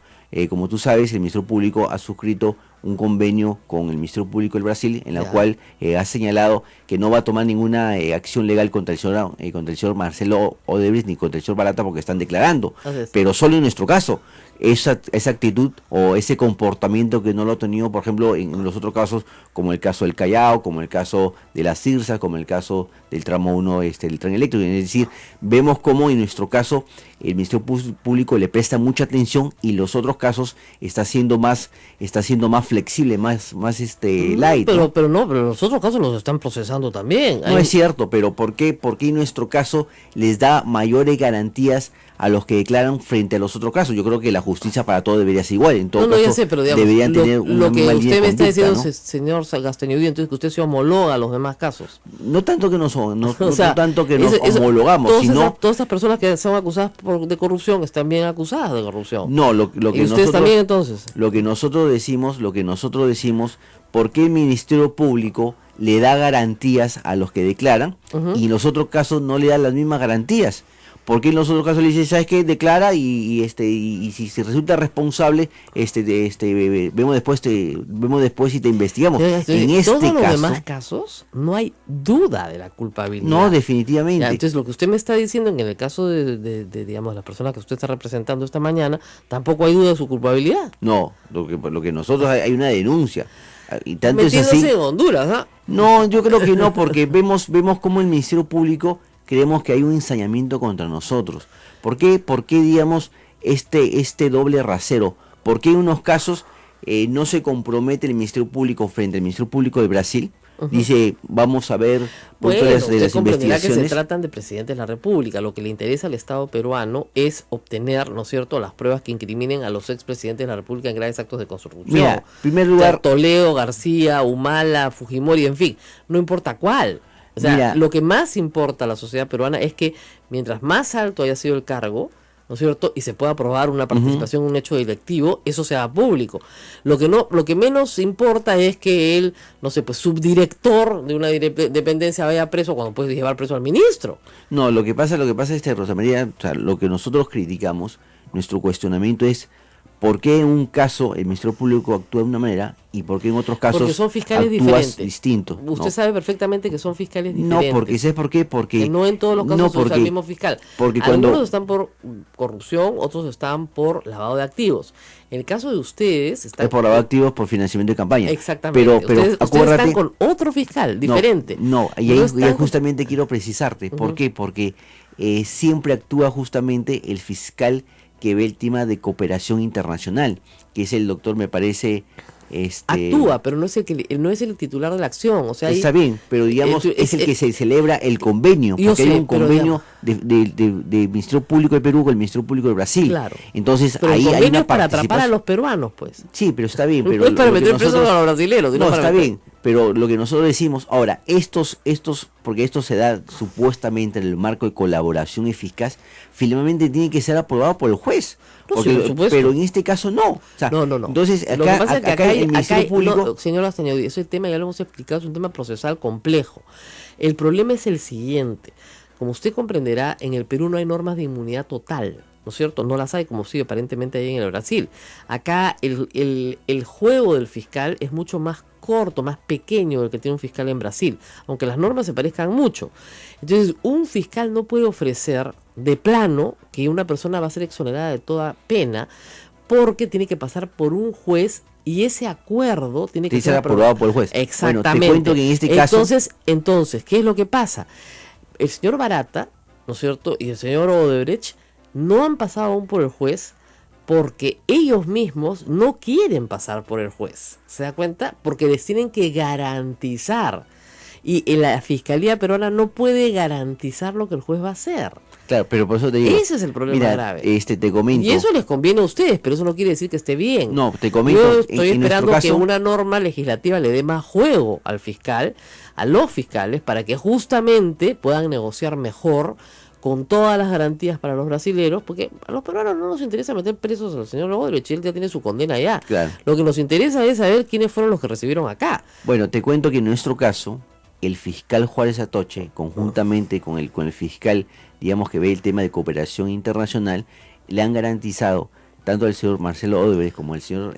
Como tú sabes, el Ministerio Público ha suscrito un convenio con el Ministerio Público del Brasil, en la cual ha señalado que no va a tomar ninguna acción legal contra el señor Marcelo Odebrecht ni contra el señor Barata, porque están declarando, pero solo en nuestro caso. Esa actitud o ese comportamiento que no lo ha tenido, por ejemplo, en los otros casos, como el caso del Callao, como el caso de la CIRSA, como el caso del tramo 1 del tren eléctrico. Es decir, vemos cómo en nuestro caso el Ministerio Público le presta mucha atención, y los otros casos está siendo más flexible, más light. Pero los otros casos los están procesando también. No es cierto, pero ¿por qué en nuestro caso les da mayores garantías a los que declaran frente a los otros casos? Yo creo que la justicia para todo debería ser igual. En todo caso, ya sé, pero digamos, deberían tener una lo que misma línea usted me de está diciendo, conducta, ¿no? señor Castañudí, entonces que usted se homologa a los demás casos. No tanto que nos O sea, no tanto que nos eso, homologamos, sino... todas esas personas que son acusadas de corrupción están bien acusadas de corrupción. No, lo que ¿Y ustedes nosotros también entonces? Lo que nosotros decimos, ¿por qué el Ministerio Público le da garantías a los que declaran y en los otros casos no le da las mismas garantías? Porque en los otros casos le dice, ¿sabes qué? Declara y si se resulta responsable, vemos después si te investigamos. En todos los caso, demás casos no hay duda de la culpabilidad. No, definitivamente. Ya, entonces lo que usted me está diciendo, en el caso de digamos, la persona que usted está representando esta mañana, tampoco hay duda de su culpabilidad. No, lo que nosotros hay una denuncia. Y tanto es Metiéndose así. en Honduras, ¿ah? No, yo creo que no, porque vemos cómo el Ministerio Público creemos que hay un ensañamiento contra nosotros. ¿Por qué, digamos, este doble rasero? ¿Por qué en unos casos no se compromete el Ministerio Público frente al Ministerio Público de Brasil? Dice, vamos a ver Bueno, de usted las comprenderá que se investigaciones. tratan de presidentes de la República. Lo que le interesa al Estado peruano es obtener, ¿no es cierto?, las pruebas que incriminen a los expresidentes de la República en graves actos de corrupción. Mira, en primer lugar, Toledo, García, Humala, Fujimori, en fin, no importa cuál. O sea, mira, lo que más importa a la sociedad peruana es que mientras más alto haya sido el cargo, ¿no es cierto?, y se pueda probar una participación en un hecho delictivo, eso sea público. Lo que menos importa es que él, no sé, pues subdirector de una dependencia vaya preso cuando puede llevar preso al ministro. No, lo que pasa Rosa María, o sea, lo que nosotros criticamos, nuestro cuestionamiento es ¿por qué en un caso el Ministerio Público actúa de una manera y por qué en otros casos Porque son fiscales actúas diferentes. distinto? Usted No. sabe perfectamente que son fiscales No, diferentes. porque ¿sabes por qué? Porque que no en todos los casos no, se usa porque- el mismo fiscal. porque Algunos cuando están por corrupción, otros están por lavado de activos. En el caso de ustedes están es por lavado de activos, por financiamiento de campaña. Exactamente. Pero ustedes acuérdate, están con otro fiscal diferente. No, y No ahí están con- justamente quiero precisarte. ¿Por qué? Porque siempre actúa justamente el fiscal que ve el tema de cooperación internacional, que es el doctor, me parece... Actúa, pero no es el titular de la acción. O sea, ahí- Está bien, pero digamos es el que se celebra el convenio, Yo porque sé, hay un pero convenio del Ministerio Público de Perú con el Ministerio Público de Brasil. Claro. Entonces pero ahí el hay convenio una es para atrapar a participación. los peruanos, pues. Sí, pero está bien. No Pero es para lo que meter presos nosotros- a los brasileños. sino No, para está meter- bien, pero lo que nosotros decimos, ahora, porque esto se da supuestamente en el marco de colaboración eficaz, finalmente tiene que ser aprobado por el juez. No, sí, Porque- por supuesto. pero en este caso no. O sea, No. Entonces, Lo que acá, pasa es que acá acá hay, el Ministerio Público... no, señor Castañudí, ese tema ya lo hemos explicado, es un tema procesal complejo. El problema es el siguiente. Como usted comprenderá, en el Perú no hay normas de inmunidad total, ¿no es cierto? No las hay, como sí aparentemente hay en el Brasil. Acá el juego del fiscal es mucho más corto, más pequeño del que tiene un fiscal en Brasil, aunque las normas se parezcan mucho. Entonces, un fiscal no puede ofrecer de plano que una persona va a ser exonerada de toda pena, porque tiene que pasar por un juez y ese acuerdo tiene que ser aprobado por el juez. Exactamente. Bueno, te cuento que en este caso... Entonces, ¿qué es lo que pasa? El señor Barata, ¿no es cierto? Y el señor Odebrecht no han pasado aún por el juez porque ellos mismos no quieren pasar por el juez. ¿Se da cuenta? Porque les tienen que garantizar. Y la Fiscalía peruana no puede garantizar lo que el juez va a hacer. Claro, pero por eso te digo. Ese es el problema grave. Te comento. Y eso les conviene a ustedes, pero eso no quiere decir que esté bien. No, te comento. Yo estoy en esperando nuestro que caso, una norma legislativa le dé más juego al fiscal, a los fiscales, para que justamente puedan negociar mejor con todas las garantías para los brasileros, porque a los peruanos no nos interesa meter presos al señor Odebrecht, él ya tiene su condena allá. Claro. Lo que nos interesa es saber quiénes fueron los que recibieron acá. Bueno, te cuento que en nuestro caso, el fiscal Juárez Atoche, conjuntamente con el fiscal, digamos, que ve el tema de cooperación internacional, le han garantizado tanto al señor Marcelo Odebrecht como al señor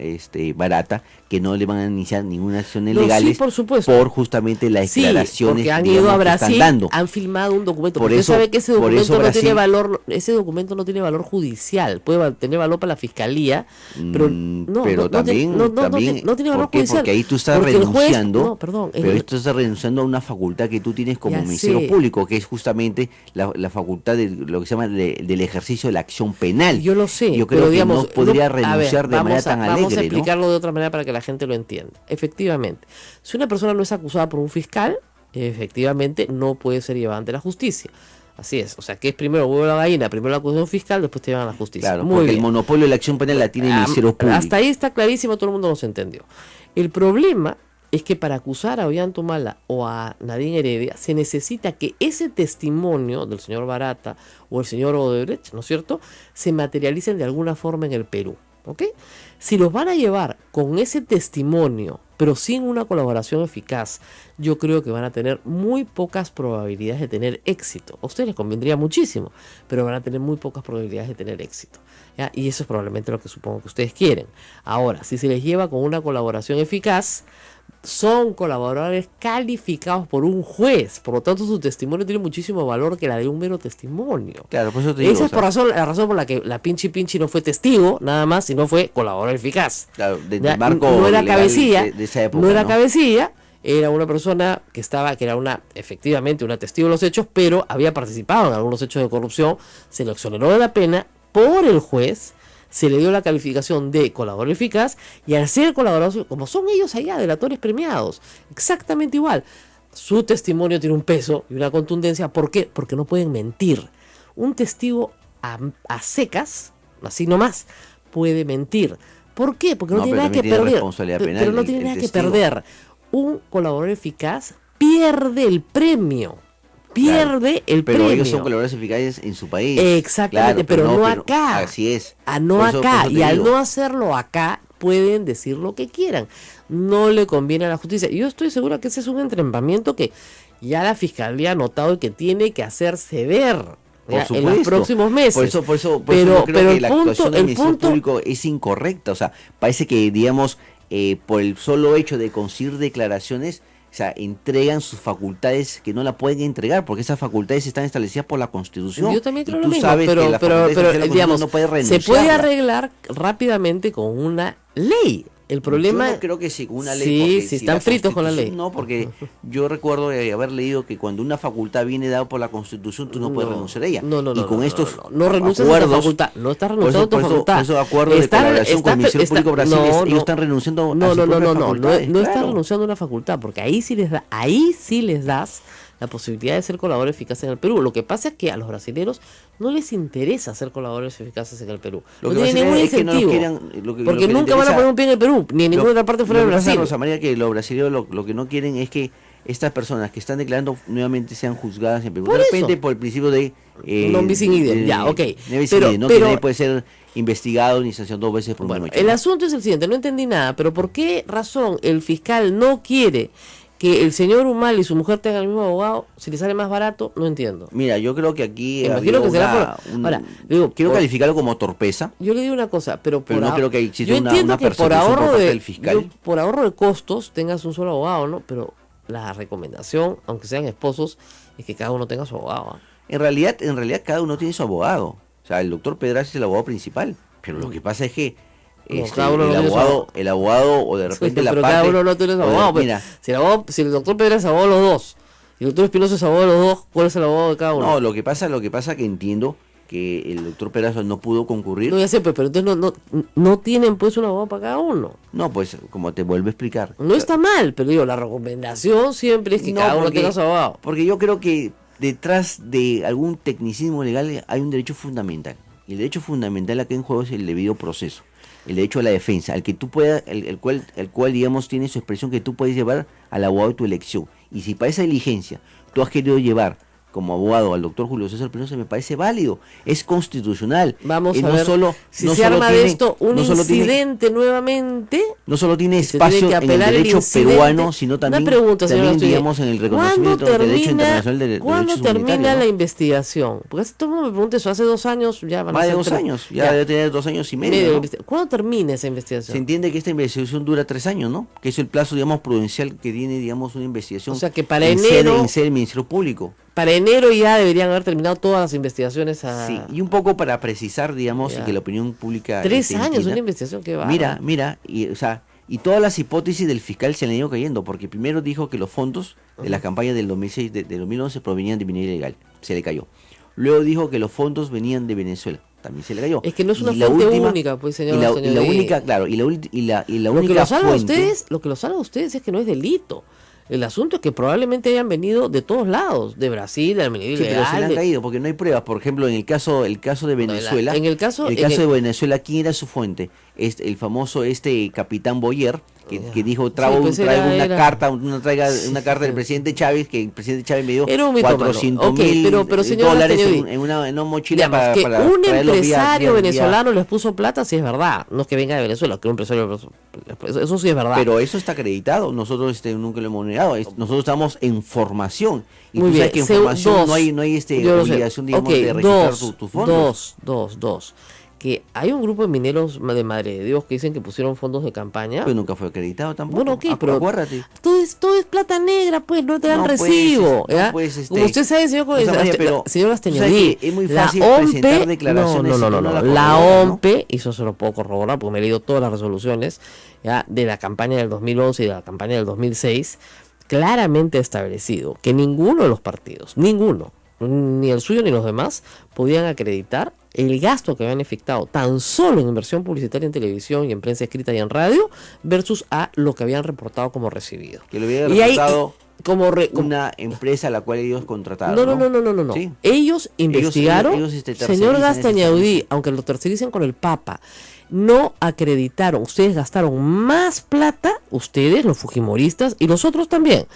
Barata que no le van a iniciar ninguna acción ilegal, sí, por supuesto, por justamente las declaraciones, porque han digamos, ido a que Brasil, están dando. han filmado un documento, Por porque eso- usted sabe que ese por eso documento no tiene Brasil- valor, ese documento no tiene valor judicial, puede tener valor para la fiscalía, pero también no tiene valor ¿por qué? judicial. Porque ahí tú estás Porque el juez- renunciando, no, perdón, pero ahí tú estás renunciando a una facultad que tú tienes como Ya Ministerio sé. Público, que es justamente la facultad de lo que se llama del ejercicio de la acción penal. Yo lo sé, Yo creo pero que digamos, no podría a ver, renunciar de manera tan vamos a alegre, ¿no? explicarlo de otra manera para que la gente lo entienda. Efectivamente, si una persona no es acusada por un fiscal, efectivamente no puede ser llevada ante la justicia. Así es, o sea, que es primero huevo la gallina, primero la acusación fiscal, después te llevan a la justicia. Claro, Muy porque bien. el monopolio de la acción penal la tiene el Ministerio Público. Hasta ahí está clarísimo, todo el mundo nos entendió. El problema es que para acusar a Ollantumala o a Nadine Heredia se necesita que ese testimonio del señor Barata o el señor Odebrecht, ¿no es cierto?, se materialicen de alguna forma en el Perú. ¿Ok? Si los van a llevar con ese testimonio, pero sin una colaboración eficaz, yo creo que van a tener muy pocas probabilidades de tener éxito. A ustedes les convendría muchísimo, pero van a tener muy pocas probabilidades de tener éxito. ¿Ya? Y eso es probablemente lo que supongo que ustedes quieren. Ahora, si se les lleva con una colaboración eficaz, son colaboradores calificados por un juez, por lo tanto su testimonio tiene muchísimo valor que la de un mero testimonio. Claro, por eso te digo, Esa o es sea, la razón por la que la Pinchi no fue testigo, nada más, sino fue colaborador eficaz. claro, Ya, del marco no era legal cabecilla, de esa época, no era ¿no? cabecilla, era una persona que era efectivamente una testigo de los hechos, pero había participado en algunos hechos de corrupción, se le exoneró de la pena por el juez, se le dio la calificación de colaborador eficaz, y al ser colaborador, como son ellos allá, delatores premiados, exactamente igual, su testimonio tiene un peso y una contundencia. ¿Por qué? Porque no pueden mentir. Un testigo a secas, así nomás, puede mentir. ¿Por qué? Porque no, No, tiene pero nada que también tiene perder. responsabilidad penal Pero no el- tiene el nada que testigo. perder. Un colaborador eficaz pierde el premio. Pierde el Pero premio. ellos son colaboradores eficaces en su país. Exactamente, pero no acá. Así es. No Por eso acá. te Y al digo. no hacerlo acá, pueden decir lo que quieran. No le conviene a la justicia. Y yo estoy segura que ese es un entrampamiento que ya la fiscalía ha notado y que tiene que hacerse ver, Por ya, en supuesto. los próximos meses. Por eso pero yo creo que el la punto, actuación del el Ministerio punto, Público es incorrecta. O sea, parece que, digamos, por el solo hecho de conseguir declaraciones, o sea, entregan sus facultades que no la pueden entregar, porque esas facultades están establecidas por la Constitución. yo también Y creo tú lo mismo, sabes que pero, las pero, facultades pero, establecidas por la digamos, Constitución no puede se puede renunciarla. arreglar rápidamente con una ley. El problema, Yo no creo que sí, con una ley. sí, porque si si están la fritos con la ley. Constitución- No, porque yo recuerdo haber leído que cuando una facultad viene dada por la Constitución, tú no puedes renunciar a ella. No, y con estos no renuncias a tu acuerdos, facultad, no estás por renunciando eso, a tu por eso- facultad. por eso acuerdo de colaboración con el Ministerio Público de Brasil, ellos están renunciando a sus propias facultades, no estás claro. renunciando a una facultad, porque ahí sí les das la posibilidad de ser colaboradores eficaces en el Perú. Lo que pasa es que a los brasileños no les interesa ser colaboradores eficazes en el Perú. Lo No que tienen pasa ningún es que no los incentivo. quieran- lo que porque les nunca van a interesa- poner un pie en el Perú, ni en ninguna otra parte fuera de Lo que pasa, Brasil. Rosa María, que los brasileños lo que no quieren es que estas personas que están declarando nuevamente sean juzgadas en Perú. Por De eso. repente por el principio de... Non bis in idem, ya, ok. No bis in Pero- idem, ¿no? pero- Que nadie puede ser investigado ni sancionado 2 veces por un Bueno, mismo el hecho. asunto es el siguiente, no entendí nada, pero ¿por qué razón el fiscal no quiere que el señor Humala y su mujer tengan el mismo abogado si le sale más barato? No entiendo. Mira, yo creo que aquí Me ha imagino habido que será una- por- un- ahora, digo, quiero por- calificarlo como torpeza. Yo le digo una cosa, pero no creo que exista yo una entiendo que por persecución por ahorro parte de del fiscal. por ahorro de costos tengas un solo abogado, ¿no? Pero la recomendación, aunque sean esposos, es que cada uno tenga su abogado. ¿Ah? En realidad cada uno tiene su abogado. O sea, el doctor Pedraza es el abogado principal. Pero lo que pasa es que No, cada uno no tiene su el abogado o de repente la pero parte... cada uno no tiene su o de- abogado. Pues, mira, si el doctor Pedro es abogado de los dos, y el doctor Espinosa es abogado de los dos, ¿cuál es el abogado de cada uno? no, lo que pasa que entiendo que el doctor Perazo no pudo concurrir. No, ya sé, pero entonces no tienen pues un abogado para cada uno. No, pues como te vuelvo a explicar. No está mal, pero digo, la recomendación siempre es que cada uno tenga su abogado. Porque yo creo que detrás de algún tecnicismo legal hay un derecho fundamental. Y el derecho fundamental aquí en juego es el debido proceso. El derecho a la defensa, al que tú puedas, el cual digamos tiene su expresión que tú puedes llevar al abogado de tu elección. Y si para esa diligencia tú has querido llevar como abogado al doctor Julio César Penosa, me parece válido, es constitucional. Vamos a no ver solo, si no se solo arma tiene, de esto un no solo incidente nuevamente. No solo tiene se espacio tiene que en el apelar derecho peruano, sino Una también, pregunta, también señora, digamos en el reconocimiento del derecho internacional de derechos ¿cuándo termina humanitarios, la ¿no? investigación? Porque todo el mundo me pregunta eso, hace 2 años ya van a Más de ser 2 3. años, ya debe tener 2 años y medio, ¿no? ¿Cuándo termina esa Se investigación? entiende que esta investigación dura 3 años, ¿no? Que es el plazo, digamos, prudencial que tiene, digamos, una investigación. O sea que para en enero, sede del Ministerio Público. para enero ya deberían haber terminado todas las investigaciones. Sí, y un poco para precisar, digamos, y Ya. que la opinión pública 3 se años, entienda. una investigación que va. Mira, y, o sea, y todas las hipótesis del fiscal se le han ido cayendo, porque primero dijo que los fondos de la campaña del 2006, del 2011 provenían de minería ilegal, se le cayó. Luego dijo que los fondos venían de Venezuela, también se le cayó. Es que no es una Y la fuente última- única, pues, señor. y la señor Di. única, claro, y la Lo que única lo salva a fuente. ustedes, lo que lo salva a ustedes es que no es delito. El asunto es que probablemente hayan venido de todos lados, de Brasil, de la minería Sí, pero se le ilegal, han de- caído porque no hay pruebas. Por ejemplo, en el caso de Venezuela, en el caso de Venezuela, ¿quién era su fuente? El famoso capitán Boyer, que dijo traigo pues una era- carta, una carta del presidente Chávez, que el presidente Chávez me dio Era un mitómano. 400.000 Ok, pero señor dólares Castañedi, en una mochila digamos que para un traerlo vía- empresario vía- venezolano les puso plata, sí es verdad. No es que venga de Venezuela, que un empresario, eso sí es verdad. Pero eso está acreditado, nosotros nunca lo hemos negado, nosotros estamos en formación. Y Muy tú sabes bien, que en formación dos. no hay Yo lo sé. obligación, digamos, Ok, de registrar tus fondos. Dos. Que hay un grupo de mineros de Madre de Dios que dicen que pusieron fondos de campaña. Pero nunca fue acreditado tampoco. Bueno, ok, pero Acuérdate. todo es plata negra, pues, no te dan No, pues, recibo. no, ¿ya? pues, Como usted sabe, señor, Rosa María, pero señor tú sabes Castañedí, que es muy la fácil OMPE, presentar declaraciones no, si tú no la la corroboras, ¿no? OMPE, y eso se lo puedo corroborar porque me he leído todas las resoluciones ya de la campaña del 2011 y de la campaña del 2006, claramente establecido que ninguno de los partidos, ninguno, ni el suyo ni los demás, podían acreditar el gasto que habían efectuado tan solo en inversión publicitaria en televisión y en prensa escrita y en radio versus a lo que habían reportado como recibido. Que lo hubiera Y ahí, reportado como una empresa a la cual ellos contrataron. no. ¿Sí? Ellos investigaron, ellos, tercerizan señor ese Gastañaudí, servicio. aunque lo tercericen con el Papa, no acreditaron. Ustedes gastaron más plata, ustedes, los fujimoristas, y los otros también,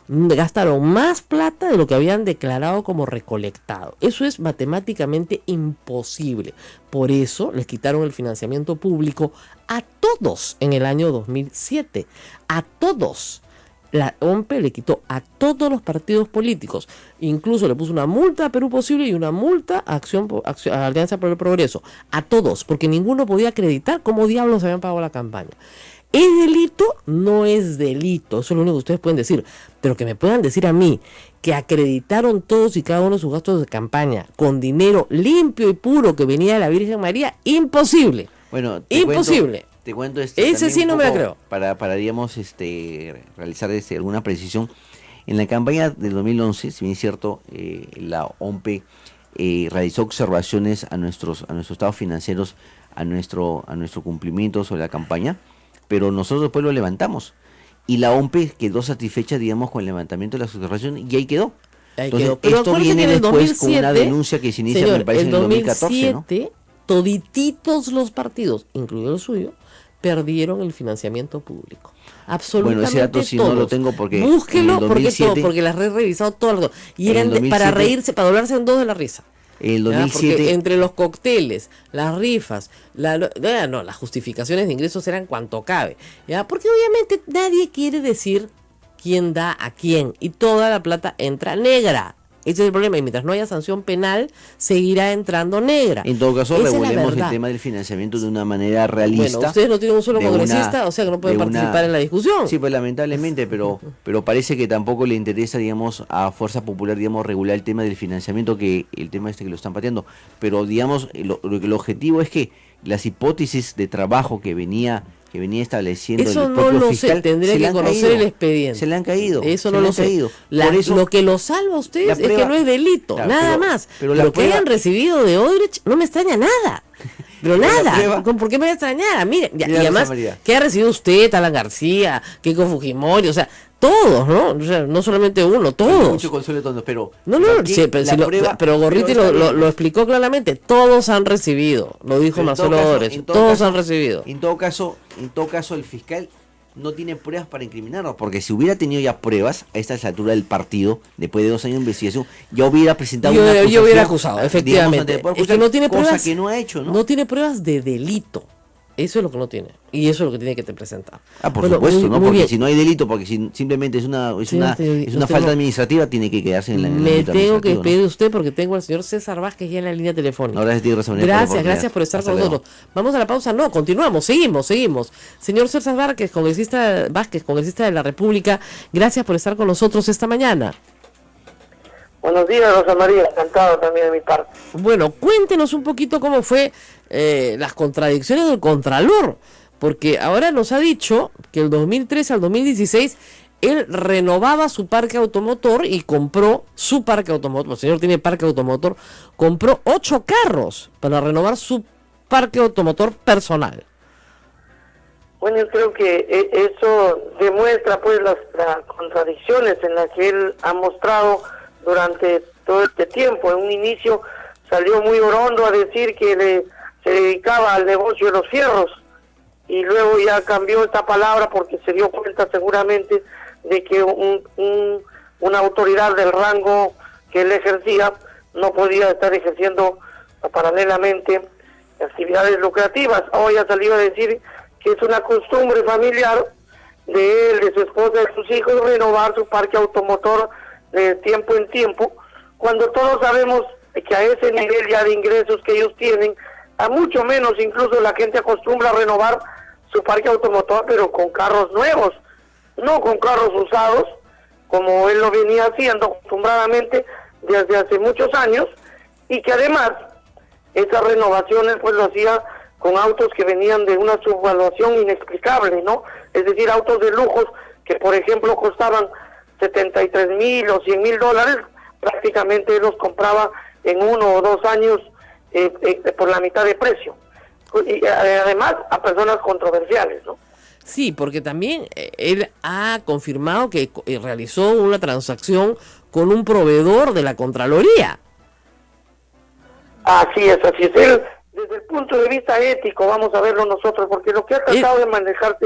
gastaron más plata de lo que habían declarado como recolectado. Eso es matemáticamente imposible. Por eso les quitaron el financiamiento público a todos en el año 2007. A todos. La OMPE le quitó a todos los partidos políticos, incluso le puso una multa a Perú Posible y una multa a a Alianza por el Progreso, a todos, porque ninguno podía acreditar cómo diablos habían pagado la campaña. ¿Es delito? No es delito, eso es lo único que ustedes pueden decir, pero que me puedan decir a mí que acreditaron todos y cada uno de sus gastos de campaña con dinero limpio y puro que venía de la Virgen María, imposible. Bueno, Imposible. Te cuento Ese también sí un no me la poco creo. Para digamos, realizar alguna precisión. En la campaña del 2011, si bien es cierto, la OMPE realizó observaciones a nuestros estados financieros, a nuestro cumplimiento sobre la campaña, pero nosotros después lo levantamos. Y la OMPE quedó satisfecha, digamos, con el levantamiento de las observaciones y ahí quedó. Ahí Entonces, quedó. Pero esto acuérdense viene que en el después con una 2007, denuncia que se inicia, señor, me parece, en el 2014, ¿no? 2007, todititos los partidos, incluido el suyo, perdieron el financiamiento público. Absolutamente Bueno, ese dato sí no todos. lo tengo porque Búsquelo, en el porque 2007 porque las he revisado todas las dos. Y en el eran para 2007 reírse, para doblarse en dos de la risa. En el ¿Ya? 2007, Porque entre los cócteles, las rifas, las justificaciones de ingresos eran cuanto cabe. ¿Ya? Porque obviamente nadie quiere decir quién da a quién. Y toda la plata entra negra. Ese es el problema. Y mientras no haya sanción penal, seguirá entrando negra. en todo caso, Esa es la regulemos el verdad. tema del financiamiento de una manera realista. Bueno, ustedes no tienen un solo de congresista, una- o sea que no pueden de una- participar en la discusión. Sí, pues lamentablemente, pero parece que tampoco le interesa, digamos, a Fuerza Popular, digamos, regular el tema del financiamiento, que el tema que lo están pateando. Pero, digamos, el objetivo es que las hipótesis de trabajo que venía que venía estableciendo eso el no propio lo fiscal, sé, tendría que conocer el expediente. Se le han caído. Eso no lo sé. Por eso, lo que lo salva a ustedes es que no es delito, claro, nada más. Pero que hayan recibido de Odebrecht no me extraña nada. Pero nada, ¿por qué me va a extrañar? Mire, y además, que ha recibido usted, Alan García, Keiko Fujimori, o sea, todos, ¿no? O sea, no solamente uno, todos. Mucho consuelo todos, pero... No, sí, pero Gorriti lo explicó claramente, todos han recibido, lo dijo Marcelo Odebrecht, todos han recibido. En todo caso, el fiscal no tiene pruebas para incriminarlo, porque si hubiera tenido ya pruebas a esta altura del partido, después de 2 años de investigación, ya hubiera presentado una acusación. Yo hubiera acusado, efectivamente. Es que no tiene pruebas, que no ha hecho, ¿no? No tiene pruebas de delito. Eso es lo que no tiene. Y eso es lo que tiene que te presentar. Por supuesto, ¿no? Porque si no hay delito, porque simplemente es una falta administrativa, tiene que quedarse en la Me tengo que despedir de usted porque tengo al señor César Vázquez ya en la línea telefónica. Gracias por estar con nosotros. Vamos a la pausa. No, continuamos, seguimos. Señor César Vázquez, congresista de la República, gracias por estar con nosotros esta mañana. Buenos días, Rosa María, encantado también de mi parte. Bueno, cuéntenos un poquito cómo fue las contradicciones del Contralor, porque ahora nos ha dicho que el 2013 al 2016 él renovaba su parque automotor y compró su parque automotor. El señor tiene parque automotor, compró 8 carros para renovar su parque automotor personal. Bueno, yo creo que eso demuestra pues las contradicciones en las que él ha mostrado durante todo este tiempo. En un inicio salió muy orondo a decir que se dedicaba al negocio de los fierros, y luego ya cambió esta palabra porque se dio cuenta seguramente de que una autoridad del rango que él ejercía no podía estar ejerciendo paralelamente actividades lucrativas. Hoy ha salido a decir que es una costumbre familiar de él, de su esposa, de sus hijos, renovar su parque automotor de tiempo en tiempo, cuando todos sabemos que a ese nivel ya de ingresos que ellos tienen, a mucho menos incluso la gente acostumbra a renovar su parque automotor, pero con carros nuevos, no con carros usados, como él lo venía haciendo acostumbradamente desde hace muchos años, y que además esas renovaciones pues lo hacía con autos que venían de una subvaluación inexplicable, ¿no? Es decir, autos de lujos que por ejemplo costaban 73,000 o 100,000 dólares, prácticamente los compraba en 1 o 2 años por la mitad de precio. Y además a personas controversiales, ¿no? Sí, porque también él ha confirmado que realizó una transacción con un proveedor de la Contraloría. Así es. Él, desde el punto de vista ético, vamos a verlo nosotros, porque lo que ha tratado de manejar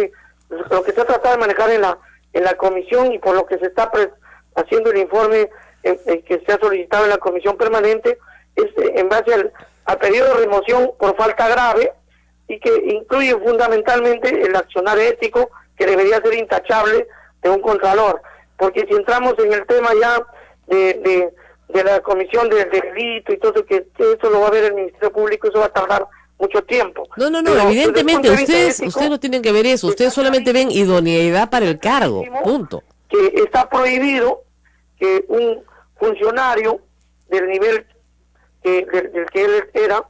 en la comisión, y por lo que se está haciendo el informe que se ha solicitado en la comisión permanente, es en base al periodo de remoción por falta grave, y que incluye fundamentalmente el accionar ético, que debería ser intachable de un contralor. Porque si entramos en el tema ya de la comisión del delito y todo eso, que eso lo va a ver el Ministerio Público, eso va a tardar mucho tiempo. No, pero evidentemente ustedes no tienen que ver eso, ustedes solamente ven idoneidad para el cargo, punto. Que está prohibido que un funcionario del nivel del que él era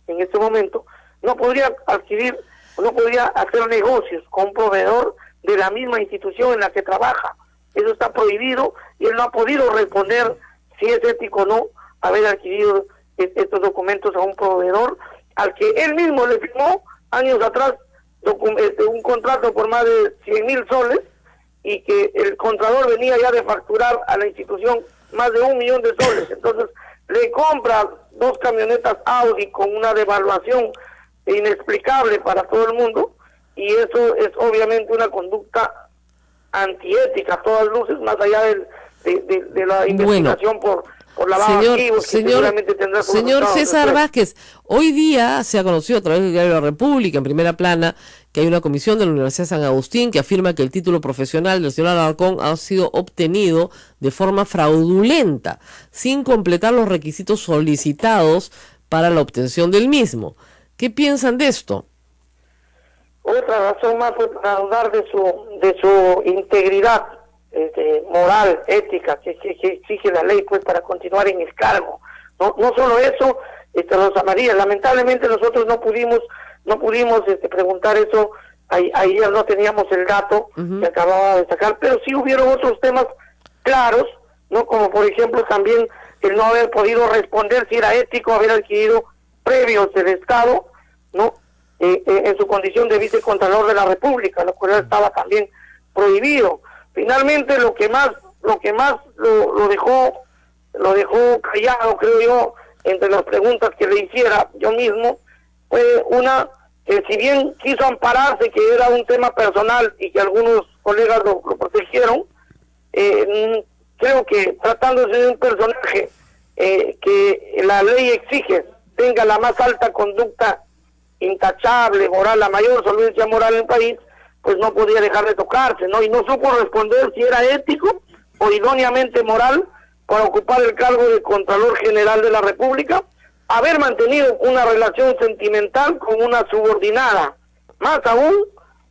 en este momento no podría hacer negocios con un proveedor de la misma institución en la que trabaja. Eso está prohibido, y él no ha podido responder si es ético o no haber adquirido estos documentos a un proveedor al que él mismo le firmó años atrás un contrato por más de 100,000 soles, y que el contralor venía ya de facturar a la institución más de 1,000,000 de soles. Entonces le compra 2 camionetas Audi con una devaluación inexplicable para todo el mundo, y eso es obviamente una conducta antiética a todas luces, más allá de la investigación por lavado de activos, que seguramente tendrá señor César Vázquez, hoy día se ha conocido a través del diario La República, en primera plana, que hay una comisión de la Universidad de San Agustín que afirma que el título profesional del señor Alarcón ha sido obtenido de forma fraudulenta, sin completar los requisitos solicitados para la obtención del mismo. ¿Qué piensan de esto? Otra razón más fue para dudar de su integridad moral, ética, que exige la ley pues para continuar en el cargo. No solo eso, Rosa María, lamentablemente nosotros no pudimos preguntar eso Ayer no teníamos el dato que acababa de sacar, pero sí hubieron otros temas claros, ¿no? Como por ejemplo también el no haber podido responder si era ético haber adquirido previos del Estado, ¿no? En su condición de vicecontralor de la República, lo cual estaba también prohibido. Finalmente lo que más lo dejó callado, creo yo, entre las preguntas que le hiciera yo mismo, fue una que si bien quiso ampararse que era un tema personal y que algunos colegas lo protegieron, creo que tratándose de un personaje que la ley exige tenga la más alta conducta intachable, moral, la mayor solvencia moral en el país, pues no podía dejar de tocarse, ¿no? Y no supo responder si era ético o idóneamente moral para ocupar el cargo de Contralor General de la República, haber mantenido una relación sentimental con una subordinada, más aún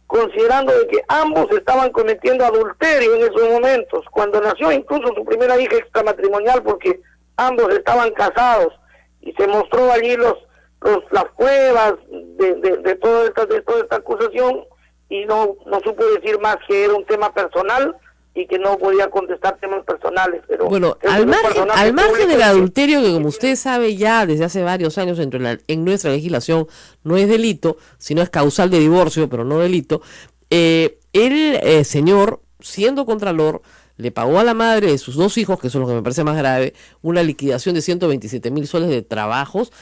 considerando de que ambos estaban cometiendo adulterio en esos momentos, cuando nació incluso su primera hija extramatrimonial, porque ambos estaban casados, y se mostró allí las pruebas de toda esta acusación, y no supo decir más que era un tema personal y que no podía contestar temas personales. Pero bueno, al margen del adulterio, que como usted sabe ya desde hace varios años en nuestra legislación no es delito, sino es causal de divorcio, pero no delito, el señor, siendo contralor, le pagó a la madre de sus 2 hijos, que eso es lo que me parece más grave, una liquidación de 127,000 soles de trabajos,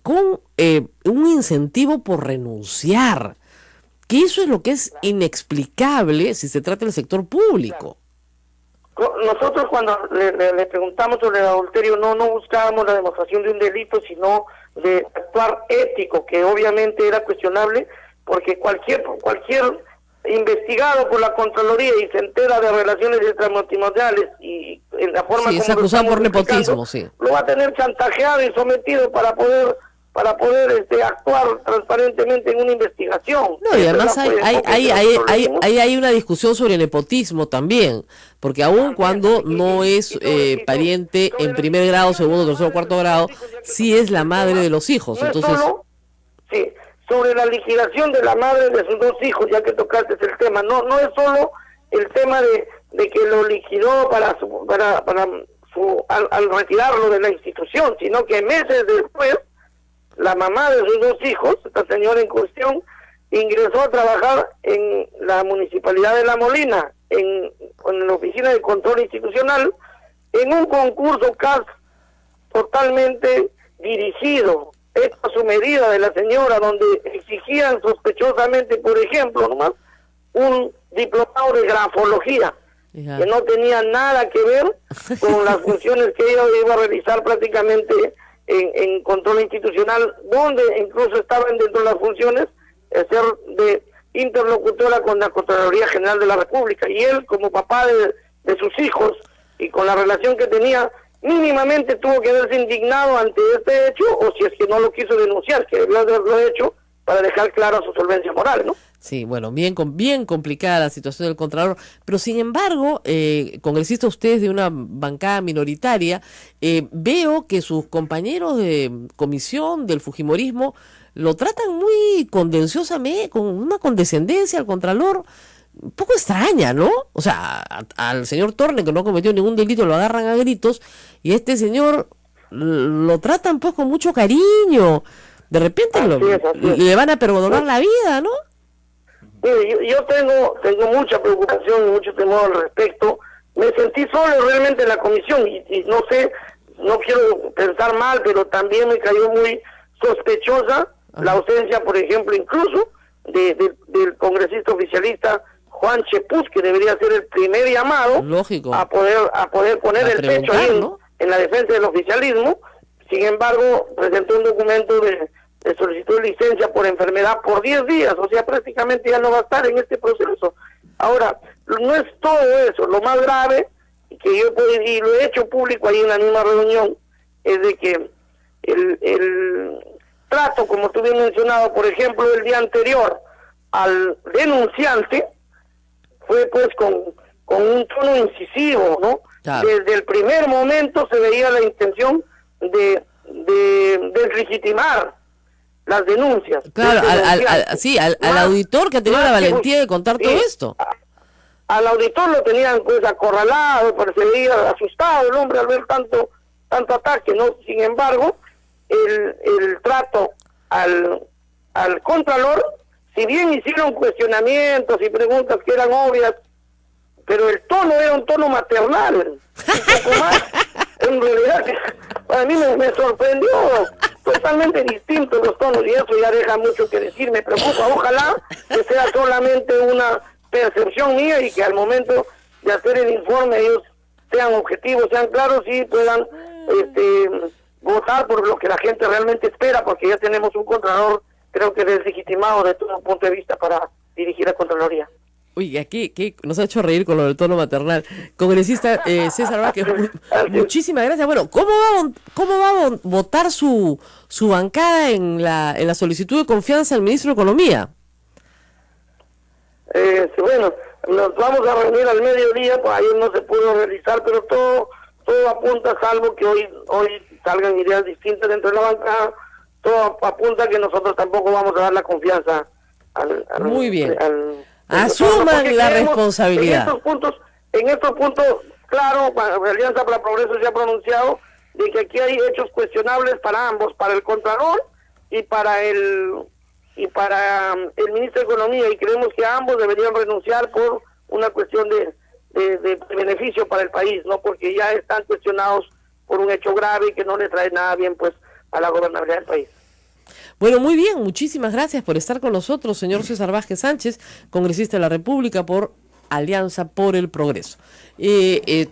con un incentivo por renunciar, que eso es lo que es inexplicable si se trata del sector público. Nosotros cuando le preguntamos sobre el adulterio no buscábamos la demostración de un delito, sino de actuar ético, que obviamente era cuestionable, porque cualquier investigado por la Contraloría y se entera de relaciones extramatrimoniales y en la forma como es acusado por nepotismo, sí, lo va a tener chantajeado y sometido para poder actuar transparentemente en una investigación. No, y además hay una discusión sobre nepotismo también, porque aun cuando no es pariente en primer grado, segundo, tercero, cuarto grado, sí es la madre de los hijos. No entonces sí, sobre la liquidación de la madre de sus 2 hijos, ya que tocaste el tema, no es solo el tema de que lo liquidó al retirarlo de la institución, sino que meses después la mamá de sus 2 hijos, esta señora en cuestión, ingresó a trabajar en la Municipalidad de La Molina, en la Oficina de Control Institucional, en un concurso CAS totalmente dirigido, hecho a su medida de la señora, donde exigían sospechosamente, por ejemplo, nomás, un diplomado de grafología, que no tenía nada que ver con las funciones que ella iba a realizar prácticamente en control institucional, donde incluso estaban dentro de las funciones ser de interlocutora con la Contraloría General de la República, y él como papá de sus hijos y con la relación que tenía, mínimamente tuvo que haberse indignado ante este hecho, o si es que no lo quiso denunciar, que debió haberlo hecho para dejar claro su solvencia moral, ¿no? Sí, bueno, bien complicada la situación del Contralor, pero sin embargo, congresista, ustedes de una bancada minoritaria, veo que sus compañeros de comisión del fujimorismo lo tratan muy condenciosamente, con una condescendencia al Contralor un poco extraña, ¿no? O sea, al señor Torne, que no cometió ningún delito, lo agarran a gritos, y a este señor lo tratan pues con mucho cariño. De repente le van a perdonar la vida, ¿no? Yo tengo mucha preocupación y mucho temor al respecto. Me sentí solo realmente en la comisión y no sé, no quiero pensar mal, pero también me cayó muy sospechosa la ausencia, por ejemplo, incluso del congresista oficialista Juan Chepuz, que debería ser el primer llamado a poder poner el pecho ahí, ¿no?, en la defensa del oficialismo. Sin embargo, presentó un documento de solicitud de licencia por enfermedad por 10 días, o sea, prácticamente ya no va a estar en este proceso. Ahora, no es todo eso, lo más grave, que yo y lo he hecho público ahí en la misma reunión, es de que el trato, como tú bien mencionado, por ejemplo, el día anterior al denunciante, fue pues con un tono incisivo, ¿no? Claro. Desde el primer momento se veía la intención de deslegitimar las denuncias. Claro, Este al auditor que ha tenido la más que valentía de contar todo esto. Al auditor lo tenían pues acorralado, parecía asustado el hombre al ver tanto ataque, ¿no? Sin embargo, el trato al contralor, si bien hicieron cuestionamientos y preguntas que eran obvias, pero el tono era un tono maternal, un poco más, en realidad, para mí me sorprendió, totalmente distintos los tonos, y eso ya deja mucho que decir, me preocupa, ojalá que sea solamente una percepción mía y que al momento de hacer el informe ellos sean objetivos, sean claros y puedan votar por lo que la gente realmente espera, porque ya tenemos un contralor, creo que deslegitimado de todo punto de vista para dirigir la Contraloría. Uy, aquí nos ha hecho reír con lo del tono maternal. Congresista César Vázquez, muchísimas gracias. Bueno, ¿cómo va a votar su bancada en la solicitud de confianza al ministro de Economía? Bueno, nos vamos a reunir al mediodía, pues ayer no se pudo realizar, pero todo apunta, salvo que hoy salgan ideas distintas dentro de la bancada, todo apunta que nosotros tampoco vamos a dar la confianza al Muy bien. Asuman la responsabilidad. En estos puntos, claro, Alianza para el Progreso se ha pronunciado de que aquí hay hechos cuestionables para ambos, para el Contralor y para el Ministro de Economía, y creemos que ambos deberían renunciar por una cuestión de beneficio para el país, no porque ya están cuestionados por un hecho grave y que no le trae nada bien pues a la gobernabilidad del país. Bueno, muy bien, muchísimas gracias por estar con nosotros, señor César Vázquez Sánchez, congresista de la República por Alianza por el Progreso.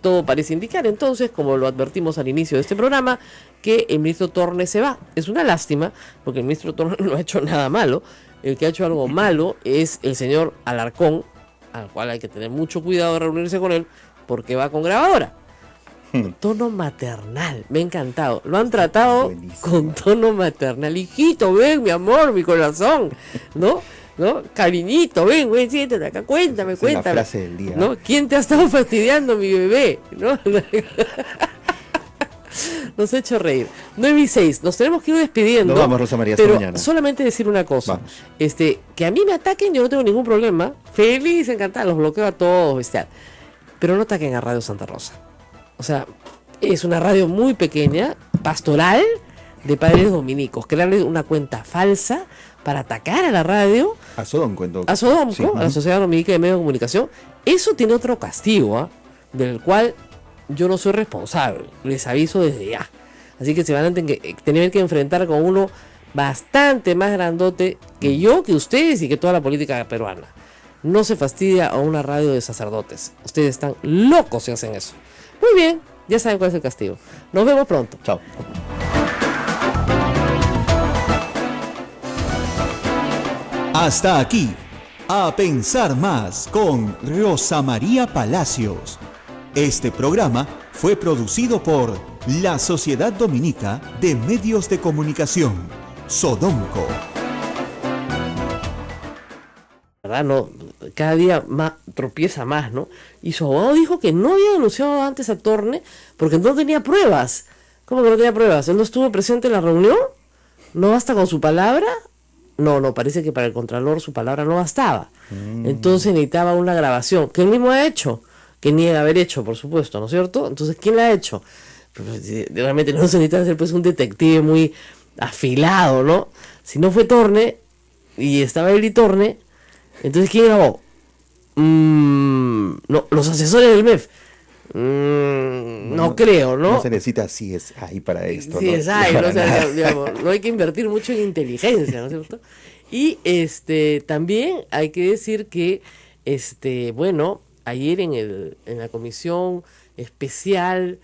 Todo parece indicar entonces, como lo advertimos al inicio de este programa, que el ministro Torne se va. Es una lástima, porque el ministro Torne no ha hecho nada malo. El que ha hecho algo malo es el señor Alarcón, al cual hay que tener mucho cuidado de reunirse con él, porque va con grabadora. Tono maternal, me ha encantado. Lo han tratado con tono maternal. Hijito, ven, mi amor, mi corazón, ¿no? Cariñito, ven, siéntate acá, cuéntame. Es la frase del día. ¿No? ¿Quién te ha estado fastidiando, mi bebé? ¿No? Nos ha hecho reír. 9:06, nos tenemos que ir despidiendo. Nos vamos, Rosa María, hasta pero mañana. solamente decir una cosa. Vamos. Que a mí me ataquen, yo no tengo ningún problema. Feliz, encantada, los bloqueo a todos, bestial. Pero no ataquen a Radio Santa Rosa. O sea, es una radio muy pequeña, pastoral, de padres dominicos. Crearle una cuenta falsa para atacar a la radio. A Sodomco, en todo A caso. Sodomco, Sí. a la Sociedad Dominica de Medios de Comunicación. Eso tiene otro castigo, del cual yo no soy responsable. Les aviso desde ya. Así que se van a tener que enfrentar con uno bastante más grandote que yo, que ustedes y que toda la política peruana. No se fastidia a una radio de sacerdotes. Ustedes están locos si hacen eso. Muy bien, ya saben cuál es el castigo. Nos vemos pronto. Chao. Hasta aquí, A Pensar Más con Rosa María Palacios. Este programa fue producido por la Sociedad Dominica de Medios de Comunicación, Sodomco. ¿Verdad? No, cada día más tropieza más, ¿no? Y su abogado dijo que no había denunciado antes a Torne porque no tenía pruebas. ¿Cómo que no tenía pruebas? ¿Él no estuvo presente en la reunión? ¿No basta con su palabra? No, parece que para el Contralor su palabra no bastaba. Entonces necesitaba una grabación, que él mismo ha hecho, que niega haber hecho, por supuesto, ¿no es cierto? Entonces, ¿quién la ha hecho? Realmente no se necesita ser pues un detective muy afilado, ¿no? Si no fue Torne, y estaba él y Torne, entonces ¿quién grabó? No, los asesores del MEF. No creo, ¿no? No se necesita CSI para esto. Sí, ¿no? CSI, Para ¿no? O sea, nada. digamos, no hay que invertir mucho en inteligencia, ¿no es cierto? Y también hay que decir que, bueno, ayer en la comisión especial,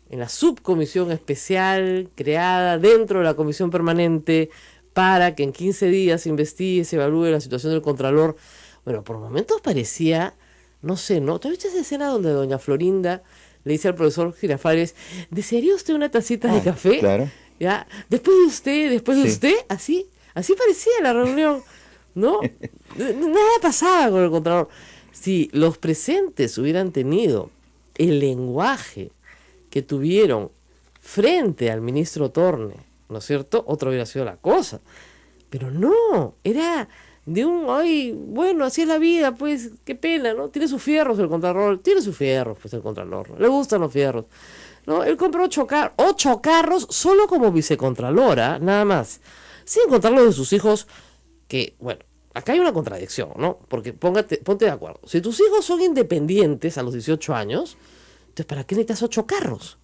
en la subcomisión especial creada dentro de la comisión permanente para que en 15 días se investigue, se evalúe la situación del Contralor. Bueno, por momentos parecía, no sé, ¿no? ¿Te has visto esa escena donde doña Florinda le dice al profesor Girafales, ¿desearía usted una tacita de café? Claro. ¿Ya? Después de usted, así parecía la reunión, ¿no? Nada pasaba con el Contralor. Si los presentes hubieran tenido el lenguaje que tuvieron frente al ministro Torne, ¿no es cierto? Otra hubiera sido la cosa. Pero no, era de ay, bueno, así es la vida, pues, qué pena, ¿no? Tiene sus fierros el Contralor, tiene sus fierros, pues, el Contralor, le gustan los fierros. No, él compró 8 carros solo como vicecontralora, nada más. Sin contar los de sus hijos, que, bueno, acá hay una contradicción, ¿no? Porque ponte de acuerdo. Si tus hijos son independientes a los 18 años, entonces, ¿para qué necesitas 8 carros?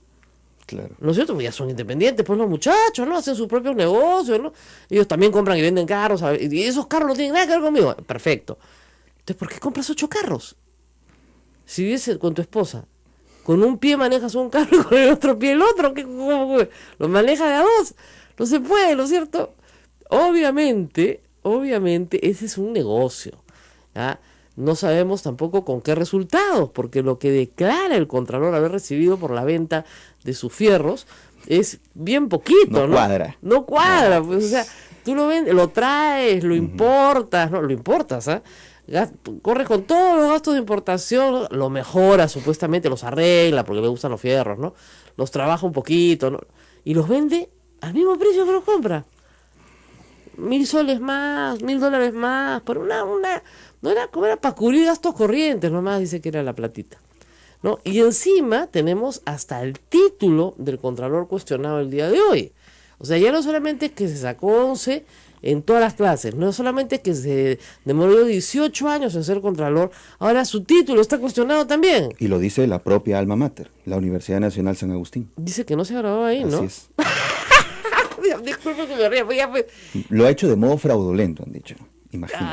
Claro. ¿No es cierto? Pues ya son independientes, pues los muchachos, ¿no? Hacen sus propios negocios, ¿no? Ellos también compran y venden carros, y esos carros no tienen nada que ver conmigo. Perfecto. Entonces, ¿por qué compras 8 carros? Si vives con tu esposa, con un pie manejas un carro y con el otro pie el otro, ¿cómo? ¿Lo manejas de a dos? No se puede, ¿no es cierto? Obviamente, ese es un negocio, ¿ya? No sabemos tampoco con qué resultados, porque lo que declara el Contralor haber recibido por la venta de sus fierros es bien poquito, ¿no? No cuadra, pues, o sea, tú lo vendes, lo traes, lo importas, ¿no? Lo importas, ¿ah? Corres con todos los gastos de importación, lo mejora supuestamente, los arregla porque le gustan los fierros, ¿no? Los trabaja un poquito, ¿no? Y los vende al mismo precio que los compra. 1.000 soles más, $1.000 más, por no era como era para cubrir gastos corrientes, nomás dice que era la platita, ¿no? Y encima tenemos hasta el título del Contralor cuestionado el día de hoy. O sea, ya no solamente es que se sacó 11 en todas las clases, no solamente es que se demoró 18 años en ser Contralor, ahora su título está cuestionado también. Y lo dice la propia alma mater, la Universidad Nacional San Agustín. Dice que no se grabó ahí, ¿no? Así es. Disculpe que me ría, pues ya pues. Lo ha hecho de modo fraudulento, han dicho. Imagínate.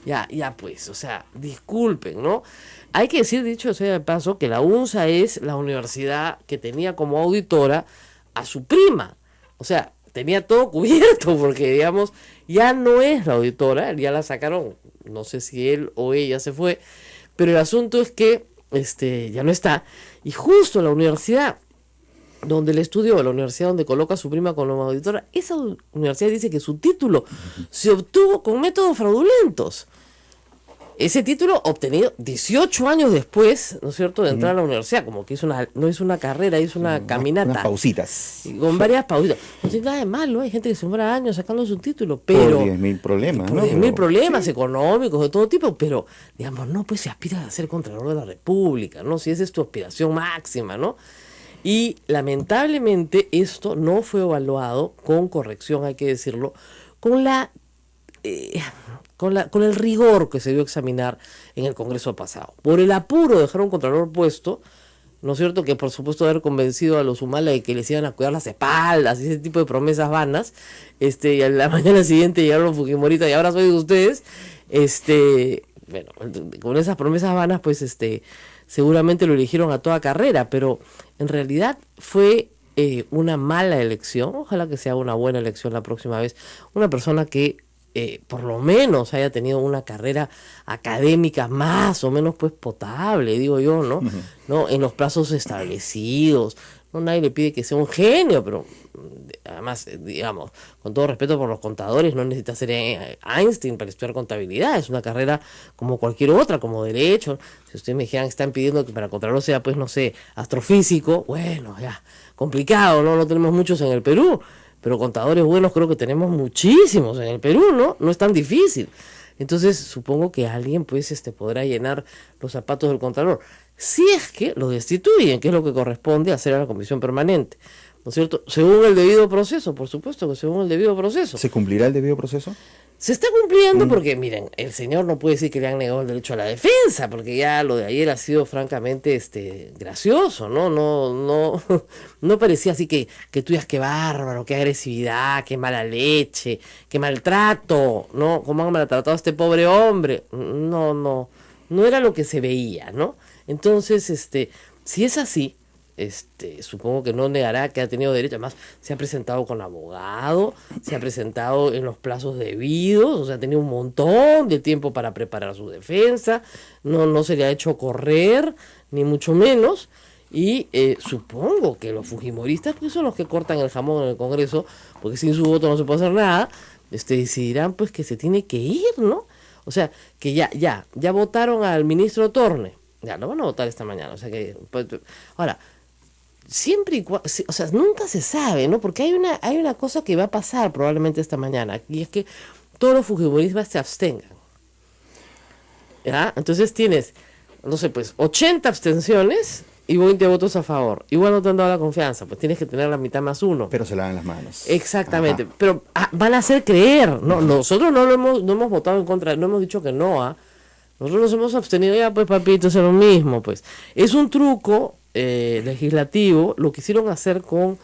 Ya pues, o sea, disculpen, ¿no? Hay que decir, dicho sea de paso, que la UNSA es la universidad que tenía como auditora a su prima. O sea, tenía todo cubierto, porque, digamos, ya no es la auditora, ya la sacaron, no sé si él o ella se fue, pero el asunto es que ya no está. Y justo la universidad donde él estudió, la universidad donde coloca a su prima como auditora, esa universidad dice que su título se obtuvo con métodos fraudulentos. Ese título obtenido 18 años después, ¿no es cierto?, de entrar a la universidad, como que no hizo una carrera, hizo una caminata. Unas pausitas. Con varias pausitas. No tiene nada de malo, hay gente que se demora años sacando su título, pero... Por 10.000 problemas, por ¿no? 10.000 problemas económicos, de todo tipo, pero, digamos, no, pues se aspira a ser Contralor de la República, ¿no? Si esa es tu aspiración máxima, ¿no? Y lamentablemente esto no fue evaluado con corrección, hay que decirlo, con el rigor que se dio a examinar en el Congreso pasado. Por el apuro de dejar un Contralor puesto, ¿no es cierto?, que por supuesto haber convencido a los Humala de que les iban a cuidar las espaldas y ese tipo de promesas vanas, y a la mañana siguiente llegaron los fujimoristas y ahora soy de ustedes, bueno, con esas promesas vanas, pues seguramente lo eligieron a toda carrera, pero en realidad fue una mala elección. Ojalá que sea una buena elección la próxima vez. Una persona que por lo menos haya tenido una carrera académica más o menos pues potable, digo yo, ¿no? ¿No? En los plazos establecidos. No, nadie le pide que sea un genio, pero además, digamos, con todo respeto por los contadores, no necesita ser Einstein para estudiar contabilidad, es una carrera como cualquier otra, como derecho. Si ustedes me dijeran que están pidiendo que para Contralor sea, pues, no sé, astrofísico, bueno, ya, complicado, ¿no? No tenemos muchos en el Perú, pero contadores buenos creo que tenemos muchísimos en el Perú, ¿no? No es tan difícil. Entonces, supongo que alguien, pues, podrá llenar los zapatos del Contralor. Si es que lo destituyen, que es lo que corresponde hacer a la comisión permanente, ¿no es cierto? Según el debido proceso, por supuesto que según el debido proceso. ¿Se cumplirá el debido proceso? Se está cumpliendo porque, miren, el señor no puede decir que le han negado el derecho a la defensa, porque ya lo de ayer ha sido francamente gracioso, ¿no? No parecía así que tú digas qué bárbaro, qué agresividad, qué mala leche, qué maltrato, ¿no? ¿Cómo han maltratado a este pobre hombre? No era lo que se veía, ¿no? Entonces, si es así, supongo que no negará que ha tenido derecho. Además, se ha presentado con abogado, se ha presentado en los plazos debidos, o sea, ha tenido un montón de tiempo para preparar su defensa, no se le ha hecho correr, ni mucho menos, y supongo que los fujimoristas, pues, son los que cortan el jamón en el Congreso, porque sin su voto no se puede hacer nada, decidirán, pues, que se tiene que ir, ¿no? O sea, que ya votaron al ministro Torne. Ya, lo van a votar esta mañana. O sea que, pues, ahora, siempre y cuando, o sea, nunca se sabe, ¿no? Porque hay una cosa que va a pasar probablemente esta mañana, y es que todos los fujimoristas se abstengan. ¿Ya? Entonces tienes, no sé, pues 80 abstenciones y 20 votos a favor. Igual no te han dado la confianza, pues tienes que tener la mitad más uno. Pero se lavan las manos. Exactamente. Ajá. Pero van a hacer creer, ¿no? Nosotros no hemos votado en contra, no hemos dicho que no, nosotros nos hemos abstenido, ya pues papito, es lo mismo, pues. Es un truco legislativo, lo quisieron hacer con,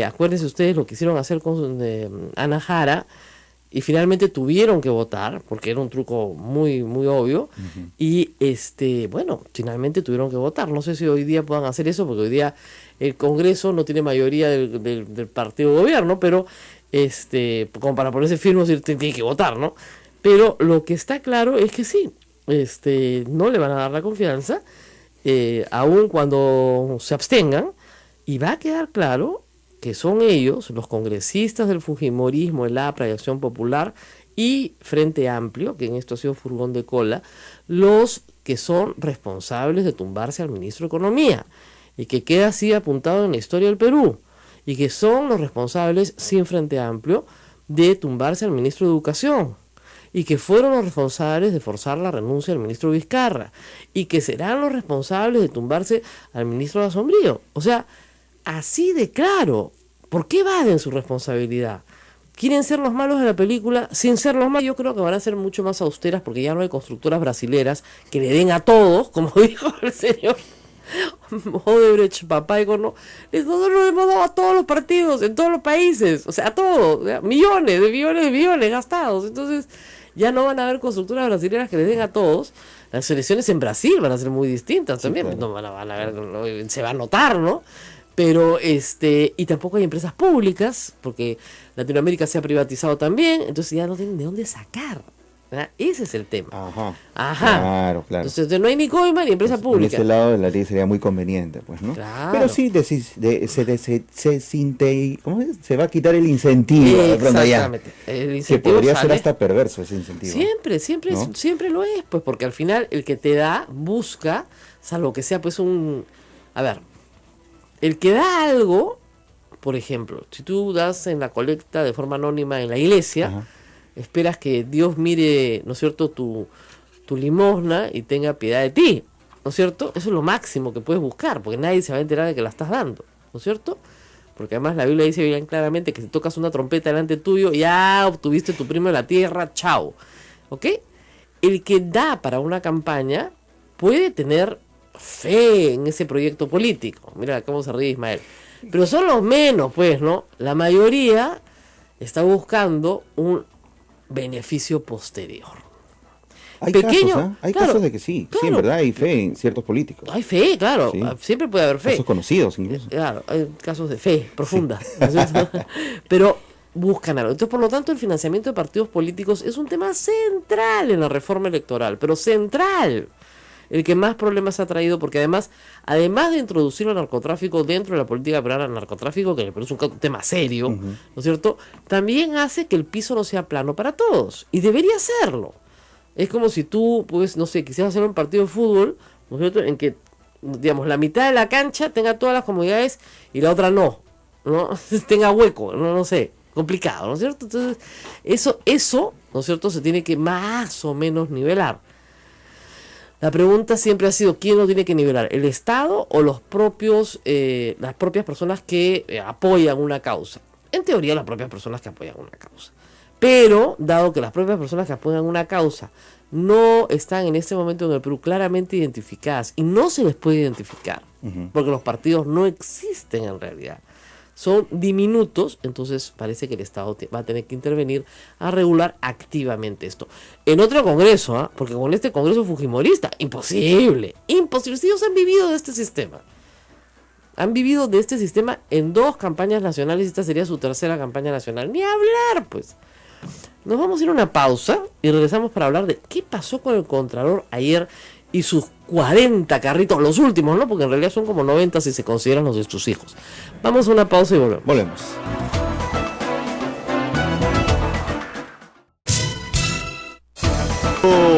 acuérdense ustedes, lo quisieron hacer con Ana Jara, y finalmente tuvieron que votar, porque era un truco muy, muy obvio, y bueno, finalmente tuvieron que votar. No sé si hoy día puedan hacer eso, porque hoy día el Congreso no tiene mayoría del partido de gobierno, pero como para ponerse firmes, tiene que votar, ¿no? Pero lo que está claro es que sí, no le van a dar la confianza, aun cuando se abstengan, y va a quedar claro que son ellos, los congresistas del fujimorismo, el APRA y Acción Popular y Frente Amplio, que en esto ha sido furgón de cola, los que son responsables de tumbarse al ministro de Economía, y que queda así apuntado en la historia del Perú, y que son los responsables, sin Frente Amplio, de tumbarse al ministro de Educación, y que fueron los responsables de forzar la renuncia del ministro Vizcarra, y que serán los responsables de tumbarse al ministro de Asombrío. O sea, así de claro. ¿Por qué evaden su responsabilidad? Quieren ser los malos de la película sin ser los malos. Yo creo que van a ser mucho más austeras, porque ya no hay constructoras brasileras que le den a todos, como dijo el señor Odebrecht, papá, y no. Nosotros lo hemos dado a todos los partidos, en todos los países, o sea, a todos, o sea, millones de millones gastados. Entonces ya no van a haber constructoras brasileras que le den a todos. Las elecciones en Brasil van a ser muy distintas también, sí, claro. No van a ver, se va a notar, ¿no? Pero y tampoco hay empresas públicas, porque Latinoamérica se ha privatizado también, entonces ya no tienen de dónde sacar, ¿verdad? Ese es el tema. Ajá. Claro. Entonces no hay ni coima ni empresa pública. En ese lado de la ley sería muy conveniente, pues, ¿no? Claro. Pero sí, ¿cómo es? Se va a quitar el incentivo. Exactamente. El incentivo que podría sale, ser hasta perverso ese incentivo. Siempre, ¿no? siempre lo es, pues, porque al final el que te da, busca, salvo que sea pues el que da algo, por ejemplo, si tú das en la colecta de forma anónima en la iglesia, ajá, esperas que Dios mire, ¿no es cierto?, tu limosna y tenga piedad de ti, ¿no es cierto? Eso es lo máximo que puedes buscar, porque nadie se va a enterar de que la estás dando, ¿no es cierto? Porque además la Biblia dice bien claramente que si tocas una trompeta delante tuyo, ya obtuviste tu premio de la tierra, chao, ¿ok? El que da para una campaña puede tener fe en ese proyecto político. Mira cómo se ríe Ismael. Pero son los menos, pues, ¿no? La mayoría está buscando un beneficio posterior. Hay pequeño, casos, ¿eh? Hay claro, casos de que sí, claro. Sí, en verdad hay fe en ciertos políticos. Hay fe, claro, sí. Siempre puede haber fe. Casos conocidos incluso. Claro, hay casos de fe profunda. Sí. Pero buscan algo. Entonces, por lo tanto, el financiamiento de partidos políticos es un tema central en la reforma electoral, pero central. El que más problemas ha traído, porque además de introducir el narcotráfico dentro de la política peruana, el narcotráfico, que me parece un tema serio, ¿no es cierto?, también hace que el piso no sea plano para todos, y debería serlo. Es como si tú, pues, no sé, quisieras hacer un partido de fútbol, ¿no es cierto?, en que, digamos, la mitad de la cancha tenga todas las comodidades y la otra no tenga hueco, no sé, complicado, ¿no es cierto? Entonces, eso, ¿no es cierto?, se tiene que más o menos nivelar. La pregunta siempre ha sido, ¿quién lo tiene que nivelar? ¿El Estado o las propias personas que apoyan una causa? En teoría, las propias personas que apoyan una causa. Pero, dado que las propias personas que apoyan una causa no están en este momento en el Perú claramente identificadas, y no se les puede identificar, porque los partidos no existen en realidad, son diminutos, entonces parece que el Estado va a tener que intervenir a regular activamente esto. En otro congreso, porque con este congreso fujimorista, imposible. Si ellos han vivido de este sistema. Han vivido de este sistema en 2 campañas nacionales, y esta sería su tercera campaña nacional. Ni hablar, pues. Nos vamos a ir a una pausa y regresamos para hablar de qué pasó con el Contralor ayer y sus 40 carritos, los últimos, ¿no? Porque en realidad son como 90 si se consideran los de sus hijos. Vamos a una pausa y volvemos. Volvemos.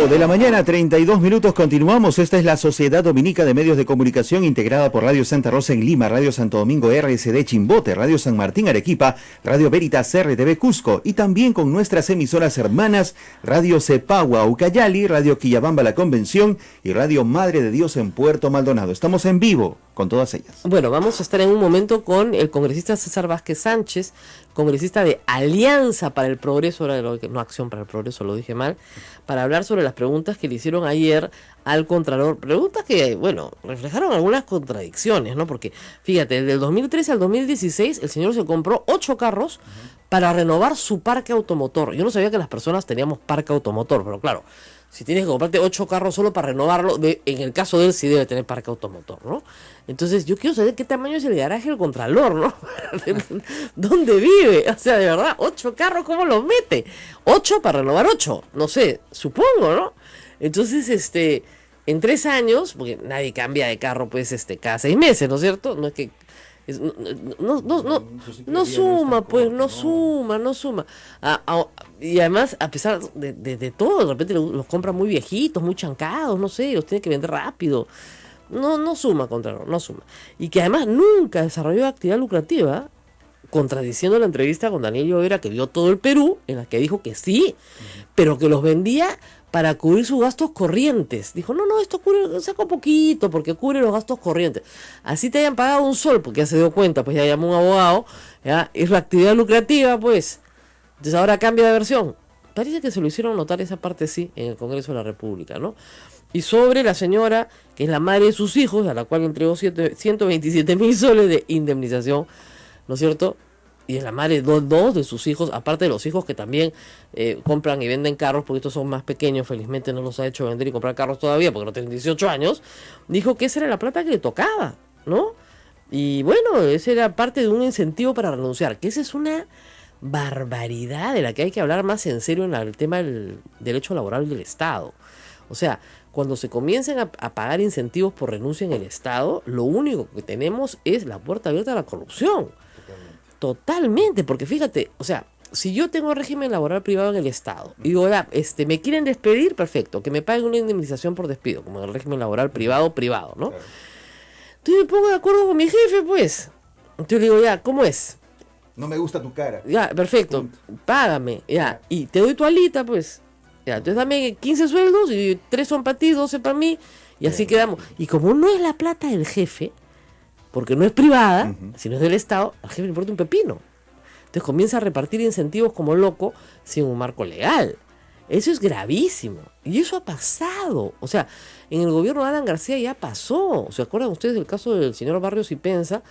de la mañana, 32 minutos, continuamos. Esta es la Sociedad Dominica de Medios de Comunicación, integrada por Radio Santa Rosa en Lima, Radio Santo Domingo RSD Chimbote, Radio San Martín Arequipa, Radio Veritas RTV Cusco, y también con nuestras emisoras hermanas, Radio Cepagua Ucayali, Radio Quillabamba La Convención y Radio Madre de Dios en Puerto Maldonado. Estamos en vivo con todas ellas. Bueno, vamos a estar en un momento con el congresista César Vázquez Sánchez, congresista de Alianza para el Progreso, no Acción para el Progreso, lo dije mal, para hablar sobre las preguntas que le hicieron ayer al Contralor. Preguntas que, bueno, reflejaron algunas contradicciones, ¿no? Porque, fíjate, del 2013 al 2016, el señor se compró 8 carros para renovar su parque automotor. Yo no sabía que las personas teníamos parque automotor, pero claro, si tienes que comprarte 8 carros solo para renovarlo, en el caso de él sí debe tener parque automotor, ¿no? Entonces yo quiero saber qué tamaño es el garaje del Contralor, ¿no? ¿Dónde vive? O sea, de verdad, 8 carros, ¿cómo los mete? 8 para renovar 8, no sé, supongo, ¿no? Entonces, en 3 años, porque nadie cambia de carro, pues, cada 6 meses, ¿no es cierto? No es que... No suma, pues, no suma. Y además, a pesar de todo, de repente los compra muy viejitos, muy chancados, no sé, los tiene que vender rápido. No suma, Contralor, no suma. Y que además nunca desarrolló actividad lucrativa, contradiciendo la entrevista con Daniel Llovera, que vio todo el Perú, en la que dijo que sí, pero que los vendía para cubrir sus gastos corrientes. Dijo, no, esto cubre, saco poquito, porque cubre los gastos corrientes. Así te hayan pagado un sol, porque ya se dio cuenta, pues ya llamó un abogado, ya es la actividad lucrativa, pues. Entonces ahora cambia de versión. Parece que se lo hicieron notar esa parte, sí, en el Congreso de la República, ¿no? Y sobre la señora, que es la madre de sus hijos, a la cual entregó 127.000 soles de indemnización, ¿no es cierto? Y es la madre de dos de sus hijos, aparte de los hijos que también compran y venden carros, porque estos son más pequeños, felizmente no los ha hecho vender y comprar carros todavía, porque no tienen 18 años, dijo que esa era la plata que le tocaba, ¿no? Y bueno, esa era parte de un incentivo para renunciar, que esa es una barbaridad de la que hay que hablar más en serio en el tema del derecho laboral del Estado. O sea, cuando se comiencen a pagar incentivos por renuncia en el Estado, lo único que tenemos es la puerta abierta a la corrupción. Totalmente, porque fíjate, o sea, si yo tengo régimen laboral privado en el Estado y digo, me quieren despedir, perfecto, que me paguen una indemnización por despido, como en el régimen laboral privado, ¿no? Entonces me pongo de acuerdo con mi jefe, pues. Entonces le digo, ¿cómo es? No me gusta tu cara. Ya, perfecto, págame, y te doy tu alita, pues. Entonces dame 15 sueldos y 3 son para ti, 12 para mí, y así quedamos. Y como no es la plata del jefe, porque no es privada, sino es del Estado, al jefe le importa un pepino. Entonces comienza a repartir incentivos como loco sin un marco legal. Eso es gravísimo. Y eso ha pasado. O sea, en el gobierno de Alan García ya pasó. ¿Se acuerdan ustedes del caso del señor Barrios y Pensa,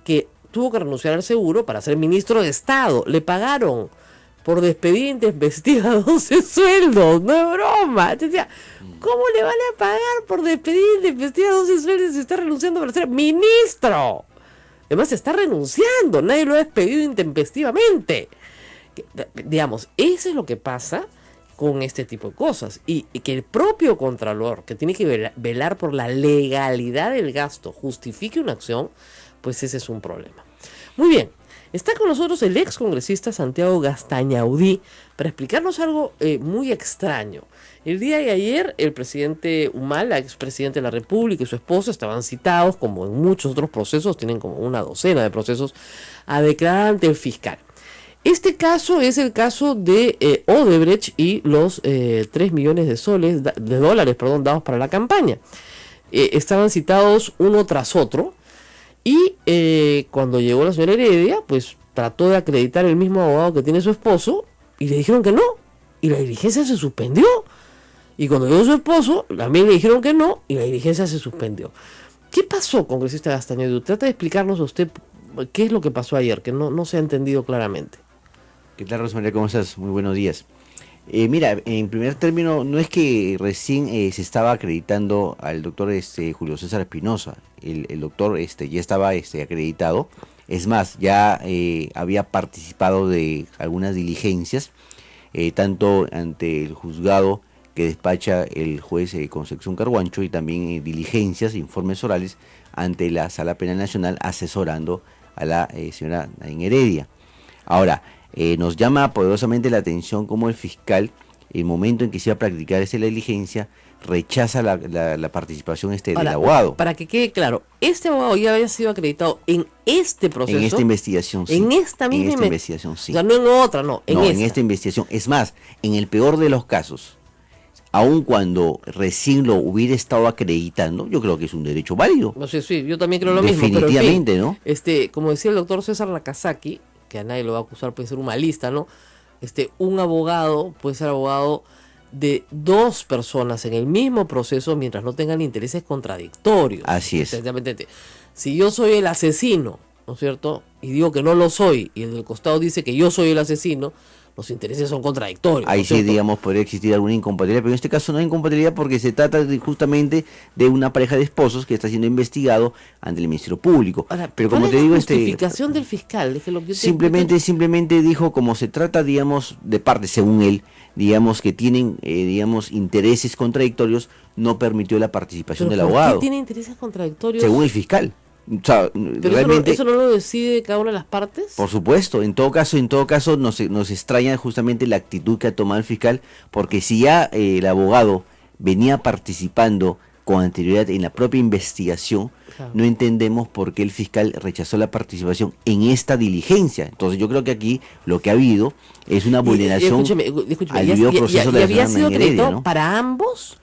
que tuvo que renunciar al seguro para ser ministro de Estado? Le pagaron por despedir intempestiva 12 sueldos, no es broma. Decía, ¿cómo le van a pagar por despedir intempestiva 12 sueldos si está renunciando para ser ministro? Además está renunciando, nadie lo ha despedido intempestivamente. Digamos, eso es lo que pasa con este tipo de cosas. Y que el propio Contralor, que tiene que velar por la legalidad del gasto, justifique una acción, pues ese es un problema. Muy bien. Está con nosotros el ex congresista Santiago Gastañaudí para explicarnos algo muy extraño. El día de ayer, el presidente Humala, expresidente de la República, y su esposa estaban citados, como en muchos otros procesos, tienen como una docena de procesos, a declarar ante el fiscal. Este caso es el caso de Odebrecht y los 3 millones de dólares dados para la campaña. Estaban citados uno tras otro. Y cuando llegó la señora Heredia, pues trató de acreditar el mismo abogado que tiene su esposo y le dijeron que no. Y la diligencia se suspendió. Y cuando llegó su esposo, también le dijeron que no y la diligencia se suspendió. ¿Qué pasó, congresista Gastañaudí? Trata de explicarnos a usted qué es lo que pasó ayer, que no se ha entendido claramente. ¿Qué tal, Rosa María? ¿Cómo estás? Muy buenos días. Mira, en primer término, no es que recién se estaba acreditando al doctor Julio César Espinosa. El doctor ya estaba acreditado. Es más, ya había participado de algunas diligencias, tanto ante el juzgado que despacha el juez Concepción Carguancho y también diligencias, informes orales ante la Sala Penal Nacional asesorando a la señora Nadine Heredia. Ahora, nos llama poderosamente la atención cómo el fiscal el momento en que se iba a practicar la diligencia, rechaza la participación del Ahora, abogado. Para que quede claro, este abogado ya había sido acreditado en este proceso. En esta investigación, sí. En esta misma En esta investigación, sí. O sea, no en otra, no, en esta. En esta investigación. Es más, en el peor de los casos, aun cuando recién lo hubiera estado acreditando, yo creo que es un derecho válido. No sé, sí, yo también creo lo mismo. Definitivamente, pero en fin, ¿no? Como decía el doctor César Nakazaki, que a nadie lo va a acusar, puede ser un malista, ¿no? Un abogado puede ser abogado de dos personas en el mismo proceso mientras no tengan intereses contradictorios. Así es. Si yo soy el asesino, ¿no es cierto? Y digo que no lo soy, y el del costado dice que yo soy el asesino, los intereses son contradictorios. Ahí ¿no es sí, cierto? digamos, podría existir alguna incompatibilidad, pero en este caso no hay incompatibilidad porque se trata justamente de una pareja de esposos que está siendo investigado ante el Ministerio Público. Ahora, pero ¿cuál como es te la digo, justificación del fiscal? Es que lo que yo simplemente dijo, como se trata, digamos, de parte, según él, digamos, que tienen, digamos, intereses contradictorios, no permitió la participación del ¿Por abogado. qué tiene intereses contradictorios? Según el fiscal. O sea, pero realmente, eso no lo decide cada una de las partes. por supuesto, en todo caso nos extraña justamente la actitud que ha tomado el fiscal, porque si ya el abogado venía participando con anterioridad en la propia investigación, Claro. no entendemos por qué el fiscal rechazó la participación en esta diligencia. Entonces yo creo que aquí lo que ha habido es una vulneración Escúcheme, al debido proceso de la había señora sido Heredia, acreditado ¿no? para ambos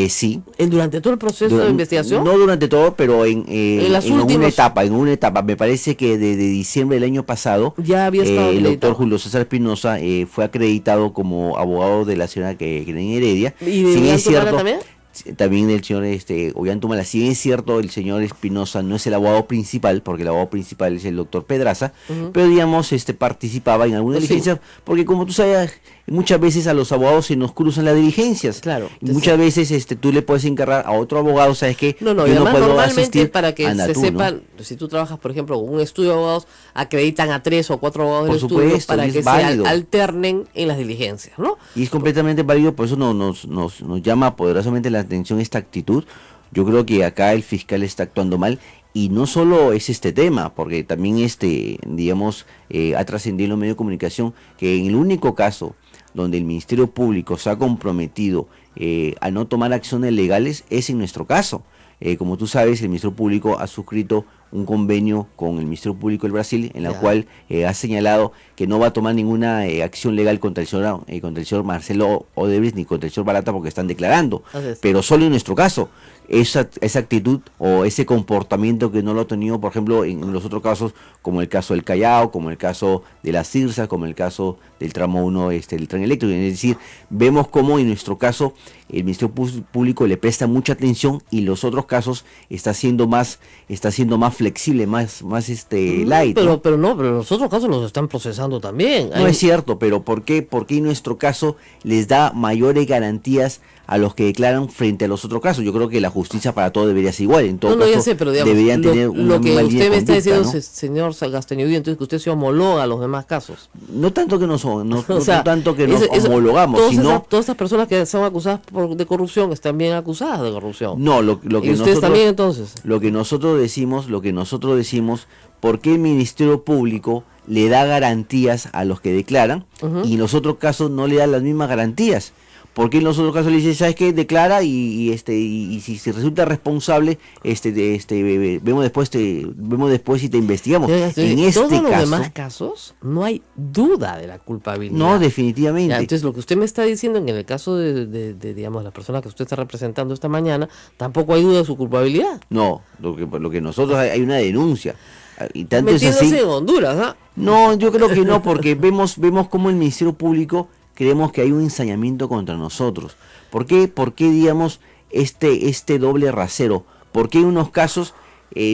Sí. durante todo el proceso de investigación. No durante todo, pero en las una últimas. etapa. Me parece que de diciembre del año pasado, Ya había estado el acreditado. doctor Julio César Espinosa fue acreditado como abogado de la señora Keren Heredia. ¿Y de Si bien Ollanta es cierto, Humala también? también del señor Ollanta Humala. Si bien es cierto, el señor Espinosa no es el abogado principal, porque el abogado principal es el doctor Pedraza, pero digamos, participaba en alguna Pues diligencia, porque como tú sabes, muchas veces a los abogados se nos cruzan las diligencias. Claro. Y muchas veces tú le puedes encargar a otro abogado, ¿sabes qué? No, Yo y además puedo normalmente asistir, para que anda se tú, ¿no? sepan, si tú trabajas, por ejemplo, con un estudio de abogados, acreditan a 3 o 4 abogados Por del estudio supuesto, para y es que se válido. alternen en las diligencias, ¿no? Y es completamente válido, por eso nos llama poderosamente la atención esta actitud. Yo creo que acá el fiscal está actuando mal, y no solo es este tema, porque también digamos, ha trascendido en los medios de comunicación que en el único caso donde el Ministerio Público se ha comprometido a no tomar acciones legales es en nuestro caso. Como tú sabes, el Ministerio Público ha suscrito un convenio con el Ministerio Público del Brasil, en la cual ha señalado que no va a tomar ninguna acción legal contra el señor Marcelo Odebrecht ni contra el señor Balata, porque están declarando. Pero solo en nuestro caso, esa actitud o ese comportamiento que no lo ha tenido, por ejemplo, en los otros casos, como el caso del Callao, como el caso de la CIRSA, como el caso del tramo 1 del tren eléctrico. Es decir, vemos cómo en nuestro caso el Ministerio Público le presta mucha atención, y los otros casos está siendo más flexible, más light. Pero los otros casos los están procesando también. No es cierto, pero ¿por qué en nuestro caso les da mayores garantías a los que declaran frente a los otros casos? Yo creo que la justicia para todo debería ser igual. En todo caso, ya sé, pero digamos, deberían tener una lo que misma usted línea me de está conducta, diciendo, ¿no? señor Salgasteñudí, entonces que usted se homologa a los demás casos. No tanto que nos O sea, no tanto que nos eso- homologamos, sino todas esas personas que son acusadas de corrupción están bien acusadas de corrupción. no lo que ¿Y ustedes nosotros también entonces? lo que nosotros decimos, ¿por qué el Ministerio Público le da garantías a los que declaran y en los otros casos no le da las mismas garantías? Porque en los otros casos le dice, ¿sabes qué? Declara y si se resulta responsable, vemos después si te investigamos. En este todos los caso, demás casos no hay duda de la culpabilidad. no, definitivamente. Ya, entonces lo que usted me está diciendo en el caso de digamos, la persona que usted está representando esta mañana, tampoco hay duda de su culpabilidad. No, lo que nosotros hay una denuncia. Y tanto es Metiéndose así. en Honduras, ¿ah? No, yo creo que no, porque vemos como el Ministerio Público creemos que hay un ensañamiento contra nosotros. ¿Por qué, digamos, este doble rasero? ¿Por qué en unos casos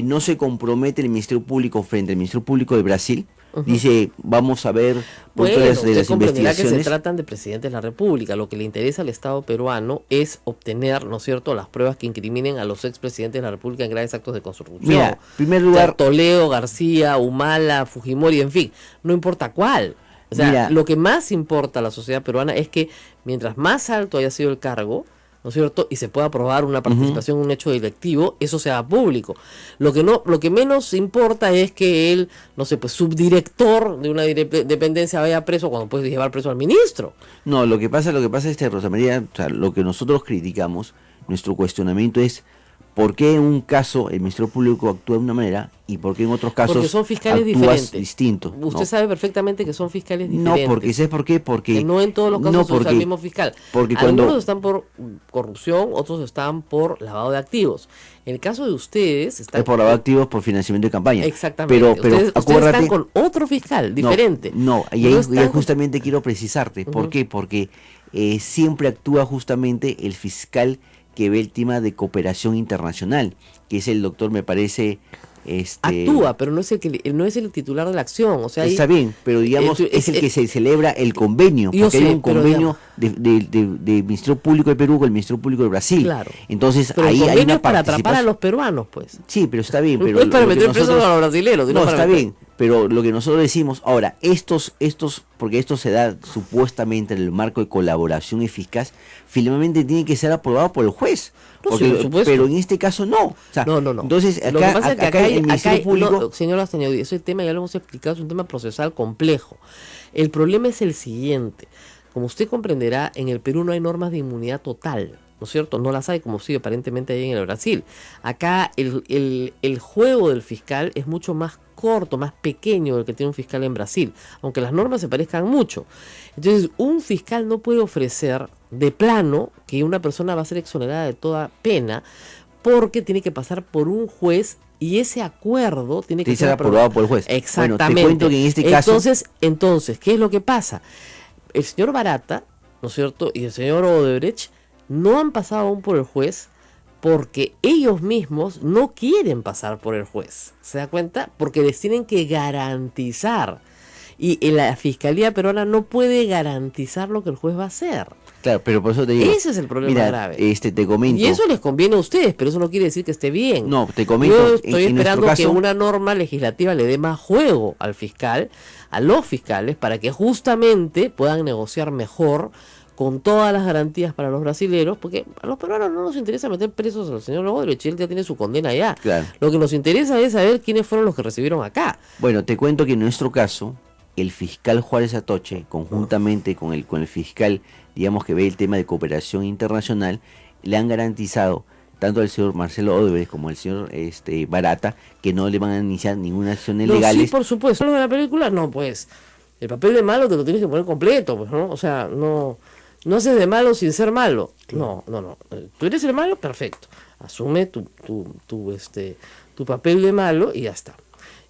no se compromete el Ministerio Público frente al Ministerio Público de Brasil? Dice, vamos a ver punto de usted las comprenderá que se investigaciones. tratan de presidentes de la República. Lo que le interesa al Estado peruano es obtener, ¿no es cierto?, las pruebas que incriminen a los expresidentes de la República en graves actos de corrupción. Mira, en primer O sea, lugar, Toledo, García, Humala, Fujimori, en fin, no importa cuál. O sea, Mira, lo que más importa a la sociedad peruana es que mientras más alto haya sido el cargo, ¿no ¿no es cierto? Y se pueda probar una participación en un hecho delictivo, eso se haga público. Lo que menos importa es que él, no sé, pues subdirector de una dependencia vaya preso cuando puede llevar preso al ministro. No, lo que pasa, Rosa María, o sea, lo que nosotros criticamos, nuestro cuestionamiento es por qué en un caso el Ministerio Público actúa de una manera y por qué en otros casos porque son fiscales actúas diferentes. Distinto. Usted ¿no? sabe perfectamente que son fiscales diferentes. No, porque ¿sabes por qué? Porque que no en todos los casos se usa el mismo fiscal. Porque algunos están por corrupción, otros están por lavado de activos. En el caso de ustedes es por lavado de activos, por financiamiento de campaña. Exactamente. Pero ustedes están con otro fiscal diferente. No, y ahí justamente quiero precisarte. ¿Por qué? Porque siempre actúa justamente el fiscal que ve el tema de cooperación internacional, que es el doctor, me parece... Actúa, pero no es el titular de la acción. O sea, está bien, pero digamos es el que se celebra el convenio, porque hay un convenio de Ministerio Público de Perú con el Ministerio Público de Brasil. Claro. Entonces pero ahí el hay una es para atrapar a los peruanos, pues. Sí, pero está bien. Pero no es para meter presos a los brasileños. No, está bien, pero lo que nosotros decimos, ahora, porque esto se da supuestamente en el marco de colaboración eficaz, finalmente tiene que ser aprobado por el juez. No, porque, sí, por supuesto. Pero en este caso no. O sea, no. Entonces, lo que pasa es que acá el Ministerio Público... señor Astañón, ese tema ya lo hemos explicado, es un tema procesal complejo. El problema es el siguiente. Como usted comprenderá, en el Perú no hay normas de inmunidad total, ¿no es cierto? No las hay como sí aparentemente hay en el Brasil. Acá el juego del fiscal es mucho más corto, más pequeño del que tiene un fiscal en Brasil, aunque las normas se parezcan mucho. Entonces, un fiscal no puede ofrecer de plano que una persona va a ser exonerada de toda pena porque tiene que pasar por un juez y ese acuerdo tiene que ser aprobado por el juez. Exactamente. Bueno, te cuento que en este caso... Entonces, ¿qué es lo que pasa? El señor Barata, ¿no es cierto? Y el señor Odebrecht no han pasado aún por el juez porque ellos mismos no quieren pasar por el juez. ¿Se da cuenta? Porque les tienen que garantizar. Y la Fiscalía peruana no puede garantizar lo que el juez va a hacer. Claro, pero por eso te digo... Ese es el problema grave. Te comento... Y eso les conviene a ustedes, pero eso no quiere decir que esté bien. No, te comento... Yo estoy esperando caso, que una norma legislativa le dé más juego al fiscal, a los fiscales, para que justamente puedan negociar mejor con todas las garantías para los brasileros, porque a los peruanos no nos interesa meter presos al señor Odebrecht, él ya tiene su condena allá. Claro. Lo que nos interesa es saber quiénes fueron los que recibieron acá. Bueno, te cuento que en nuestro caso, el fiscal Juárez Atoche, conjuntamente con el fiscal, digamos que ve el tema de cooperación internacional, le han garantizado tanto al señor Marcelo Odebrecht como al señor Barata que no le van a iniciar ninguna acción ilegal. Sí, por supuesto. ¿Lo de la película? No, pues el papel de malo te lo tienes que poner completo, pues, ¿no? O sea, no haces de malo sin ser malo. No. Tú eres el malo, perfecto. Asume tu papel de malo y ya está.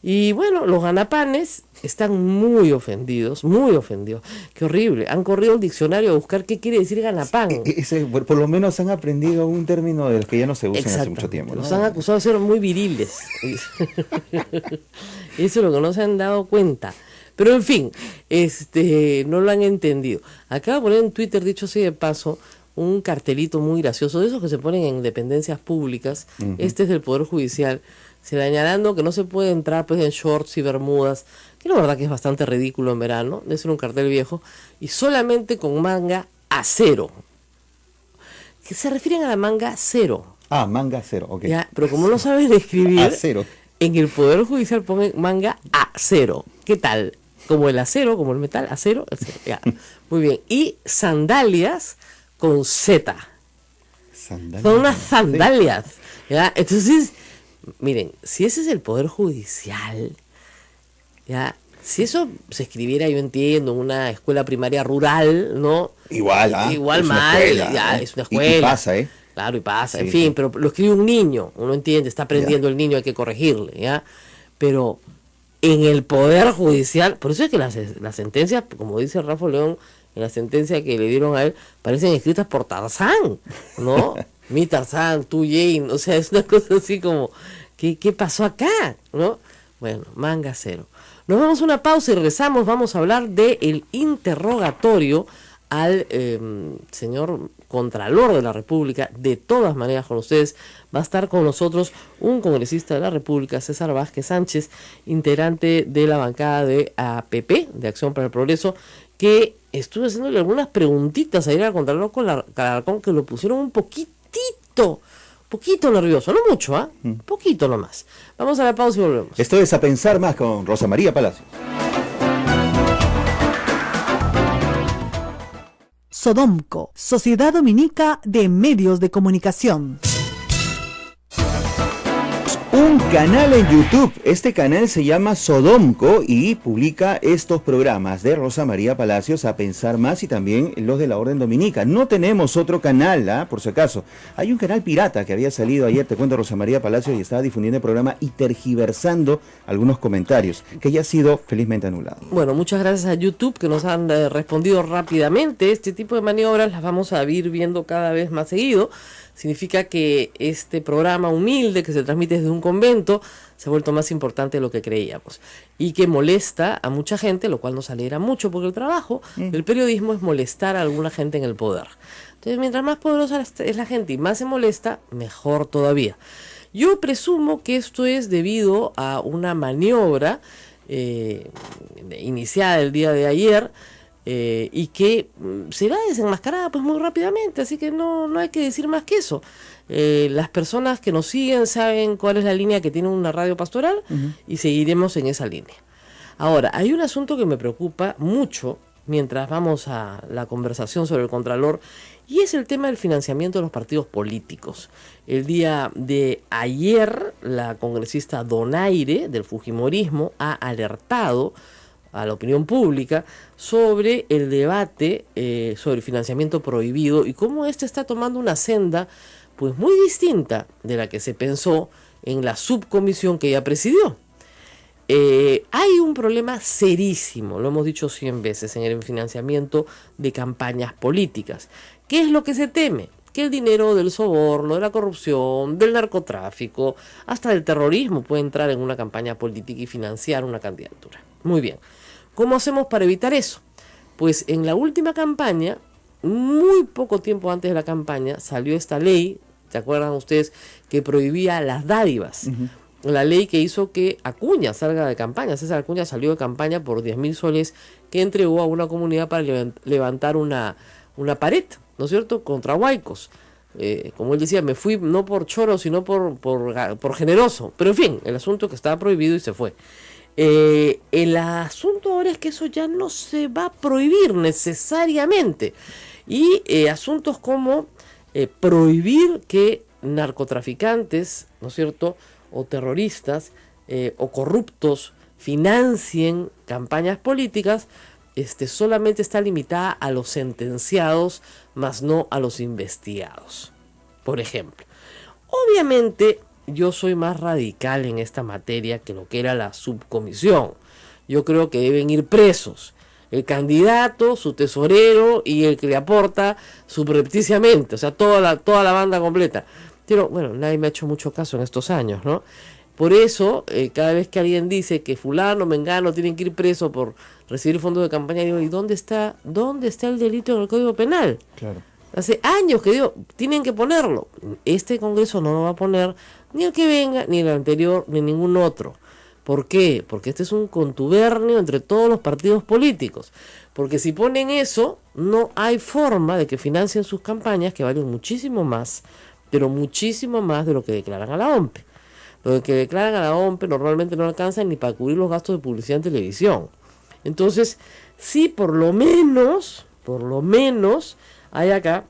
Y bueno, los ganapanes están muy ofendidos. Qué horrible. Han corrido al diccionario a buscar qué quiere decir ganapán. Por lo menos han aprendido un término de los que ya no se usan hace mucho tiempo, ¿no? Los han acusado de ser muy viriles. Eso es lo que no se han dado cuenta. Pero en fin, no lo han entendido. Acabo de poner en Twitter, dicho así de paso, un cartelito muy gracioso, de esos que se ponen en dependencias públicas. Este es del Poder Judicial, señalando que no se puede entrar pues en shorts y bermudas, que la verdad que es bastante ridículo en verano, debe ser un cartel viejo, y solamente con manga acero. Que se refieren a la manga cero. Ah, manga cero, ok. Ya, pero como no saben escribir, acero. En el Poder Judicial ponen manga acero. ¿Qué tal? Como el acero, como el metal, acero. Ya. Muy bien. Y sandalias con Z. Sandalias. Son unas sandalias. ¿Ya? Entonces, miren, si ese es el Poder Judicial, ¿ya? Si eso se escribiera, yo entiendo, en una escuela primaria rural, ¿no? Igual es mal, escuela, ya, es una escuela. Y pasa, ¿eh? Claro, y pasa, Sí, en fin, sí. pero lo escribe un niño, uno entiende, está aprendiendo el niño, hay que corregirle, ¿ya? Pero en el Poder Judicial, por eso es que las sentencias, como dice Rafa León, en la sentencia que le dieron a él, parecen escritas por Tarzán, ¿no? Mi Tarzán, tú Jane, o sea, es una cosa así como, ¿qué pasó acá? ¿No? Bueno, manga cero. Nos vamos a una pausa y regresamos, vamos a hablar del interrogatorio al señor Contralor de la República. De todas maneras, con ustedes va a estar con nosotros un congresista de la República, César Vázquez Sánchez, integrante de la bancada de APP, de Acción para el Progreso, que estuve haciéndole algunas preguntitas ayer al Contralor Calarcón que lo pusieron un poquito nervioso, no mucho, poquito nomás. Vamos a la pausa y volvemos. Esto es A Pensar Más con Rosa María Palacios. Sodomco, Sociedad Dominica de Medios de Comunicación. Un canal en YouTube. Este canal se llama Sodomco y publica estos programas de Rosa María Palacios, A Pensar Más, y también los de la Orden Dominica. No tenemos otro canal, por si acaso. Hay un canal pirata que había salido ayer, te cuento, Rosa María Palacios, y estaba difundiendo el programa y tergiversando algunos comentarios, que ya ha sido felizmente anulado. Bueno, muchas gracias a YouTube que nos han respondido rápidamente. Este tipo de maniobras las vamos a ir viendo cada vez más seguido. Significa que este programa humilde que se transmite desde un convento se ha vuelto más importante de lo que creíamos y que molesta a mucha gente, lo cual nos alegra mucho porque el trabajo del periodismo es molestar a alguna gente en el poder. Entonces, mientras más poderosa es la gente y más se molesta, mejor todavía. Yo presumo que esto es debido a una maniobra iniciada el día de ayer, y que será desenmascarada pues muy rápidamente, así que no hay que decir más que eso. Las personas que nos siguen saben cuál es la línea que tiene una radio pastoral y seguiremos en esa línea. Ahora, hay un asunto que me preocupa mucho mientras vamos a la conversación sobre el Contralor, y es el tema del financiamiento de los partidos políticos. El día de ayer, la congresista Donaire del Fujimorismo ha alertado a la opinión pública sobre el debate sobre el financiamiento prohibido y cómo este está tomando una senda pues muy distinta de la que se pensó en la subcomisión que ella presidió. Hay un problema serísimo, lo hemos dicho 100 veces, en el financiamiento de campañas políticas. ¿Qué es lo que se teme? Que el dinero del soborno, de la corrupción, del narcotráfico, hasta del terrorismo puede entrar en una campaña política y financiar una candidatura. Muy bien. ¿Cómo hacemos para evitar eso? Pues en la última campaña, muy poco tiempo antes de la campaña, salió esta ley, ¿se acuerdan ustedes? Que prohibía las dádivas. La ley que hizo que Acuña salga de campaña. César Acuña salió de campaña por 10.000 soles que entregó a una comunidad para levantar una pared, ¿no es cierto?, contra huaicos. Como él decía, me fui no por choro, sino por generoso. Pero en fin, el asunto que estaba prohibido y se fue. El asunto ahora es que eso ya no se va a prohibir necesariamente. Y asuntos como prohibir que narcotraficantes, ¿no es cierto?, o terroristas o corruptos financien campañas políticas, solamente está limitada a los sentenciados, más no a los investigados, por ejemplo. Obviamente, yo soy más radical en esta materia que lo que era la subcomisión. Yo creo que deben ir presos el candidato, su tesorero y el que le aporta subrepticiamente, o sea, toda la banda completa. Pero bueno, nadie me ha hecho mucho caso en estos años, ¿no? Por eso, cada vez que alguien dice que fulano, mengano, tienen que ir preso por recibir fondos de campaña, digo, ¿y dónde está el delito en el Código Penal? Claro. Hace años que digo, tienen que ponerlo. Este Congreso no lo va a poner, ni el que venga, ni el anterior, ni ningún otro. ¿Por qué? Porque este es un contubernio entre todos los partidos políticos. Porque si ponen eso, no hay forma de que financien sus campañas, que valen muchísimo más, pero muchísimo más de lo que declaran a la OMPE. Lo que declaran a la OMPE normalmente no alcanzan ni para cubrir los gastos de publicidad en televisión. Entonces, sí, por lo menos, hay acá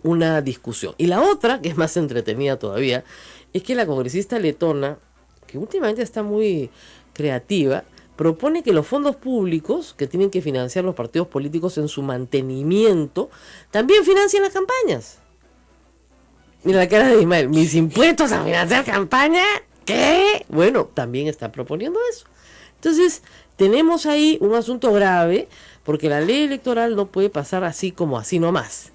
una discusión. Y la otra, que es más entretenida todavía, es que la congresista letona, que últimamente está muy creativa, propone que los fondos públicos que tienen que financiar los partidos políticos en su mantenimiento también financien las campañas. Mira la cara de Ismael, ¿mis impuestos a financiar campaña? ¿Qué? Bueno, también está proponiendo eso. Entonces, tenemos ahí un asunto grave, porque la ley electoral no puede pasar así como así nomás.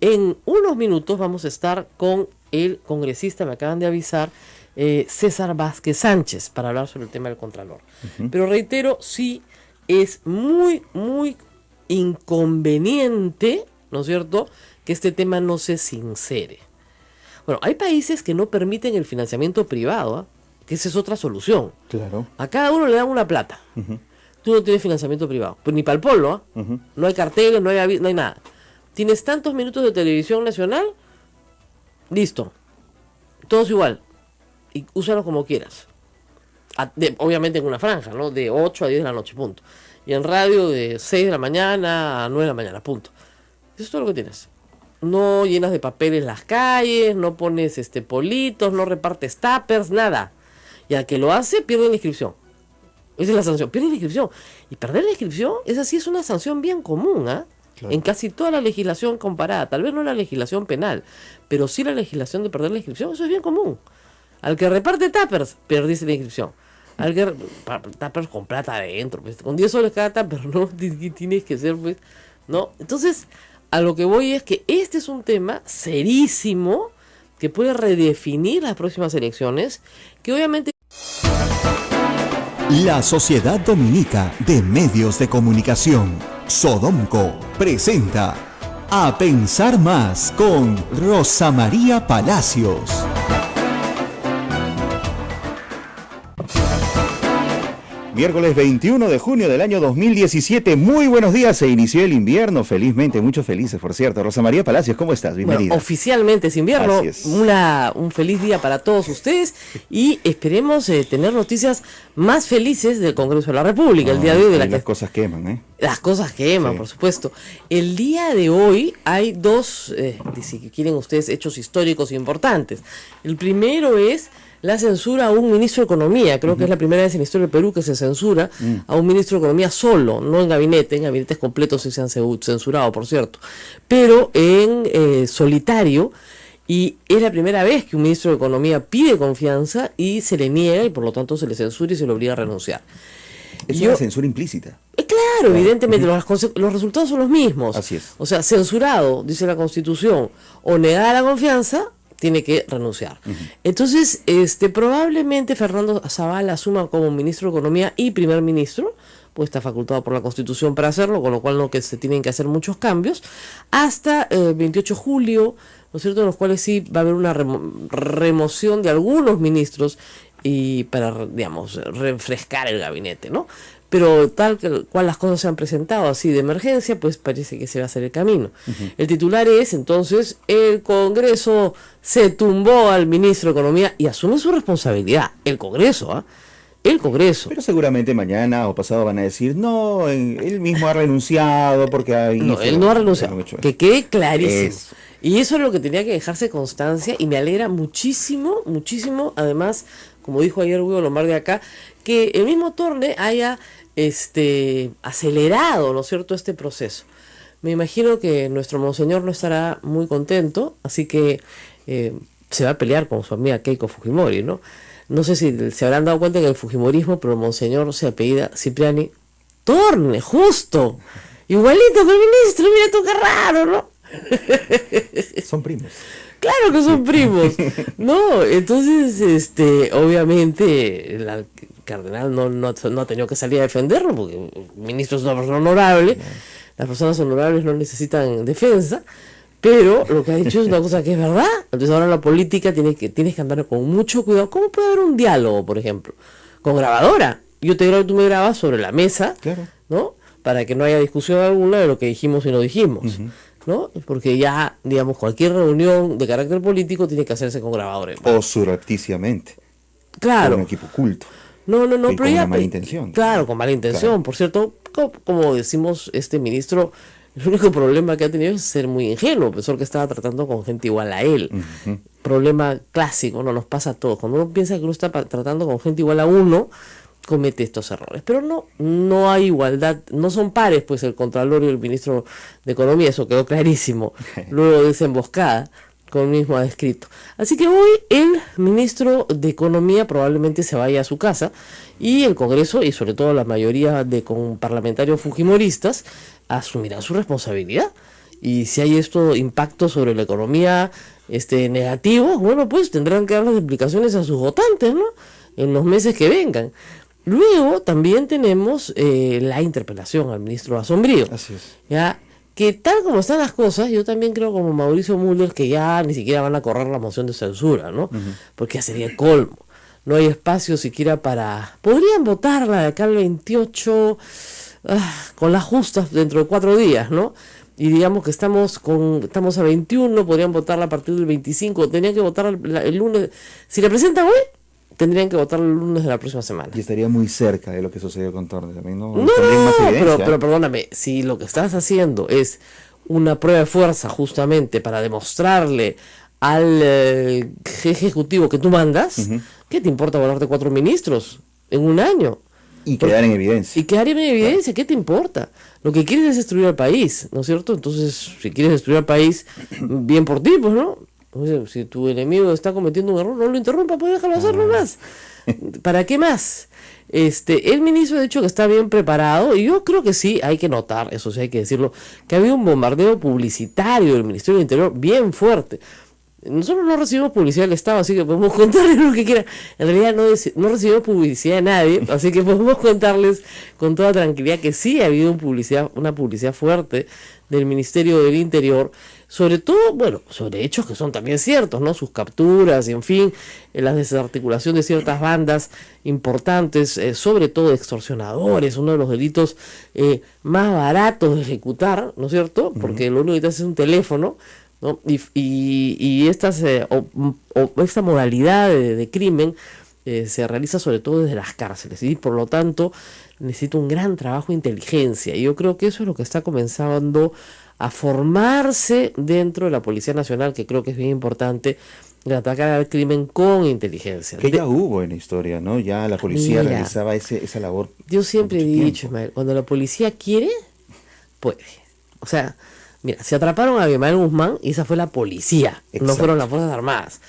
En unos minutos vamos a estar con el congresista, me acaban de avisar, César Vázquez Sánchez, para hablar sobre el tema del Contralor. Pero reitero, sí es muy, muy inconveniente, ¿no es cierto?, que este tema no se sincere. Bueno, hay países que no permiten el financiamiento privado, que esa es otra solución. Claro. A cada uno le dan una plata. tú no tienes financiamiento privado, pues ni para el polo, ¿ah? No hay carteles, no hay nada. Tienes tantos minutos de televisión nacional, listo, todos igual, y úsalo como quieras. Obviamente en una franja, ¿no? De 8 a 10 de la noche, punto. Y en radio de 6 de la mañana a 9 de la mañana, punto. Eso es todo lo que tienes. No llenas de papeles las calles, no pones politos, no repartes tuppers, nada. Y al que lo hace, pierde la inscripción. Esa es la sanción, pierde la inscripción. Y perder la inscripción, esa sí es una sanción bien común, ¿ah? Claro. En casi toda la legislación comparada. Tal vez no la legislación penal, pero sí la legislación de perder la inscripción, eso es bien común. Al que reparte tuppers, perdiste la inscripción. Al que tuppers con plata adentro, pues, con 10 soles cada tupper, no tienes que ser, pues, ¿no? Entonces, a lo que voy es que este es un tema serísimo que puede redefinir las próximas elecciones, que obviamente... La Sociedad Dominica de Medios de Comunicación, Sodomco, presenta A Pensar Más con Rosa María Palacios. Miércoles 21 de junio del año 2017. Muy buenos días, se inició el invierno, felizmente, muchos felices, por cierto. Rosa María Palacios, ¿cómo estás? Bienvenida. Bueno, oficialmente es invierno, un feliz día para todos ustedes y esperemos tener noticias más felices del Congreso de la República el día de hoy. Las cosas queman, ¿eh? Las cosas queman, sí. Por supuesto. El día de hoy hay dos, si quieren ustedes, hechos históricos importantes. El primero es la censura a un ministro de Economía. Creo que es la primera vez en la historia del Perú que se censura a un ministro de Economía solo, no en gabinetes completos sí se han censurado, por cierto, pero en solitario, y es la primera vez que un ministro de Economía pide confianza y se le niega y por lo tanto se le censura y se le obliga a renunciar. Es una censura implícita. Claro, evidentemente los resultados son los mismos. Así es. O sea, censurado, dice la Constitución, o negada la confianza, tiene que renunciar. Entonces, probablemente Fernando Zavala asuma como ministro de Economía y primer ministro, pues está facultado por la Constitución para hacerlo, con lo cual no que se tienen que hacer muchos cambios, hasta el 28 de julio, ¿no es cierto?, en los cuales sí va a haber una remoción de algunos ministros y para, digamos, refrescar el gabinete, ¿no? Pero tal cual las cosas se han presentado así de emergencia, pues parece que se va a hacer el camino. El titular es, entonces, el Congreso se tumbó al ministro de Economía y asume su responsabilidad. El Congreso, ¿ah? El Congreso. Pero seguramente mañana o pasado van a decir, no, él mismo ha renunciado porque hay... No, él no ha renunciado. Que quede clarísimo. Y eso es lo que tenía que dejarse constancia y me alegra muchísimo, muchísimo, además, como dijo ayer Hugo Lombardi acá, que el mismo Torne haya acelerado, ¿no es cierto?, este proceso. Me imagino que nuestro monseñor no estará muy contento, así que se va a pelear con su amiga Keiko Fujimori, ¿no? No sé si se habrán dado cuenta en el fujimorismo, pero el monseñor se apellida Cipriani Torne, justo, igualito que el ministro, mira tú qué raro, ¿no? Son primos. Claro que son primos, ¿no? Entonces, obviamente, el cardenal no ha tenido que salir a defenderlo, porque el ministro es una persona honorable, las personas honorables no necesitan defensa, pero lo que ha dicho es una cosa que es verdad. Entonces ahora la política tienes que andar con mucho cuidado. ¿Cómo puede haber un diálogo, por ejemplo? Con grabadora. Yo te grabo y tú me grabas sobre la mesa, claro, ¿no? Para que no haya discusión alguna de lo que dijimos y no dijimos. ¿No? Porque ya, digamos, cualquier reunión de carácter político tiene que hacerse con grabadores. O surrepticiamente. Claro. Con un equipo oculto. No, pero con ya... Con mala intención. Claro, con mala intención. Claro. Por cierto, como decimos, este ministro, el único problema que ha tenido es ser muy ingenuo, pensó que estaba tratando con gente igual a él. Problema clásico, no nos pasa a todos. Cuando uno piensa que uno está tratando con gente igual a uno, comete estos errores, pero no hay igualdad, no son pares, pues el Contralor y el Ministro de Economía, eso quedó clarísimo, luego de esa emboscada, como mismo ha descrito. Así que hoy el Ministro de Economía probablemente se vaya a su casa y el Congreso, y sobre todo la mayoría de parlamentarios fujimoristas, asumirán su responsabilidad. Y si hay impacto sobre la economía negativo, bueno, pues tendrán que dar las explicaciones a sus votantes, ¿no?, en los meses que vengan. Luego también tenemos la interpelación al ministro Asombrío. Así es. Ya, que tal como están las cosas, yo también creo como Mauricio Müller que ya ni siquiera van a correr la moción de censura, ¿no? Porque ya sería el colmo. no hay espacio siquiera para... Podrían votarla de acá al 28, con las justas dentro de 4 días, ¿no? Y digamos que estamos a 21, podrían votarla a partir del 25, tendrían que votar el lunes. Si la presentan hoy, tendrían que votar el lunes de la próxima semana. Y estaría muy cerca de lo que sucedió con Torne también, ¿no? No, pero perdóname, si lo que estás haciendo es una prueba de fuerza justamente para demostrarle al ejecutivo que tú mandas, ¿qué te importa volarte 4 ministros en un año? Y quedar en evidencia. Y quedar en evidencia, ¿qué te importa? Lo que quieres es destruir al país, ¿no es cierto? Entonces, si quieres destruir al país, bien por ti, pues, ¿no? Entonces, si tu enemigo está cometiendo un error, no lo interrumpa, pues déjalo hacerlo más. ¿Para qué más? El ministro ha dicho que está bien preparado, y yo creo que sí, hay que notar, eso sí hay que decirlo, que había un bombardeo publicitario del Ministerio del Interior bien fuerte. Nosotros no recibimos publicidad del Estado, así que podemos contarles lo que quieran. En realidad no recibimos publicidad de nadie, así que podemos contarles con toda tranquilidad que sí ha habido una publicidad fuerte del Ministerio del Interior, sobre todo, bueno, sobre hechos que son también ciertos, ¿no? Sus capturas y, en fin, la desarticulación de ciertas bandas importantes, sobre todo extorsionadores, uno de los delitos más baratos de ejecutar, ¿no es cierto? Porque lo único que te hace es un teléfono, ¿no? Y esta modalidad de crimen se realiza sobre todo desde las cárceles, y por lo tanto necesita un gran trabajo de inteligencia, y yo creo que eso es lo que está comenzando a formarse dentro de la Policía Nacional, que creo que es bien importante, de atacar al crimen con inteligencia. Que ya hubo en la historia, ¿no? Ya la policía realizaba esa labor. Yo siempre he dicho, Ismael, cuando la policía quiere, puede. O sea, mira, se atraparon a Abimael Guzmán y esa fue la policía, no fueron las Fuerzas Armadas.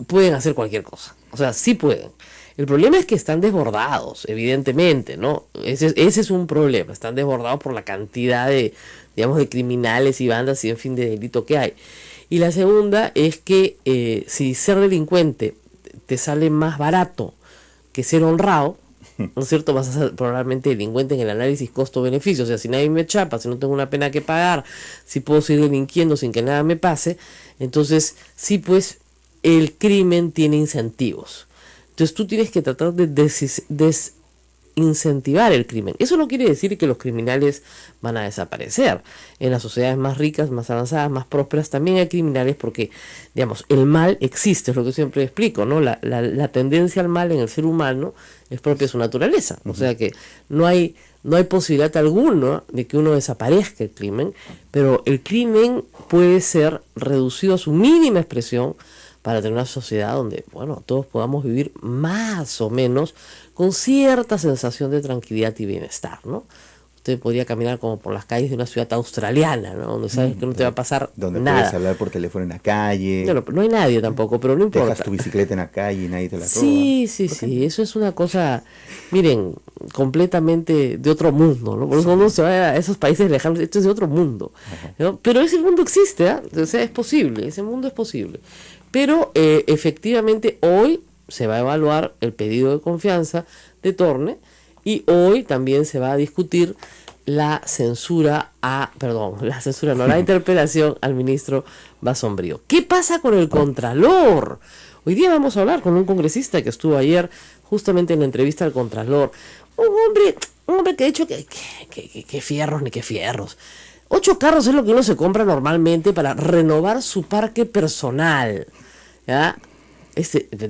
Pueden hacer cualquier cosa, o sea, sí pueden. El problema es que están desbordados, evidentemente, ¿no? Ese es un problema, están desbordados por la cantidad de, digamos, de criminales y bandas y, en fin, de delito que hay. Y la segunda es que si ser delincuente te sale más barato que ser honrado, ¿no es cierto? Vas a ser probablemente delincuente en el análisis costo-beneficio. O sea, si nadie me chapa, si no tengo una pena que pagar, si puedo seguir delinquiendo sin que nada me pase, entonces sí, pues el crimen tiene incentivos. Entonces tú tienes que tratar de desincentivar el crimen. Eso no quiere decir que los criminales van a desaparecer. En las sociedades más ricas, más avanzadas, más prósperas, también hay criminales porque, digamos, el mal existe, es lo que siempre explico, ¿no? La tendencia al mal en el ser humano es propia de su naturaleza. O sea que no hay posibilidad alguna de que uno desaparezca el crimen, pero el crimen puede ser reducido a su mínima expresión para tener una sociedad donde, bueno, todos podamos vivir más o menos con cierta sensación de tranquilidad y bienestar, ¿no? Usted podría caminar como por las calles de una ciudad australiana, ¿no? Donde sabes que no te va a pasar donde nada. Puedes hablar por teléfono en la calle. No hay nadie tampoco, pero no importa. Dejas tu bicicleta en la calle y nadie te la roba. Sí, eso es una cosa, miren, completamente de otro mundo, ¿no? Por eso uno se va a esos países lejanos, esto es de otro mundo, ¿no? Pero ese mundo existe, ¿eh? O sea, es posible, ese mundo es posible. Pero efectivamente hoy se va a evaluar el pedido de confianza de Torne, y hoy también se va a discutir la interpelación al ministro Basombrío. ¿Qué pasa con el Contralor? Hoy día vamos a hablar con un congresista que estuvo ayer justamente en la entrevista al Contralor. Un hombre que ha dicho que fierros ni que fierros. 8 carros es lo que uno se compra normalmente para renovar su parque personal, ¿ya? De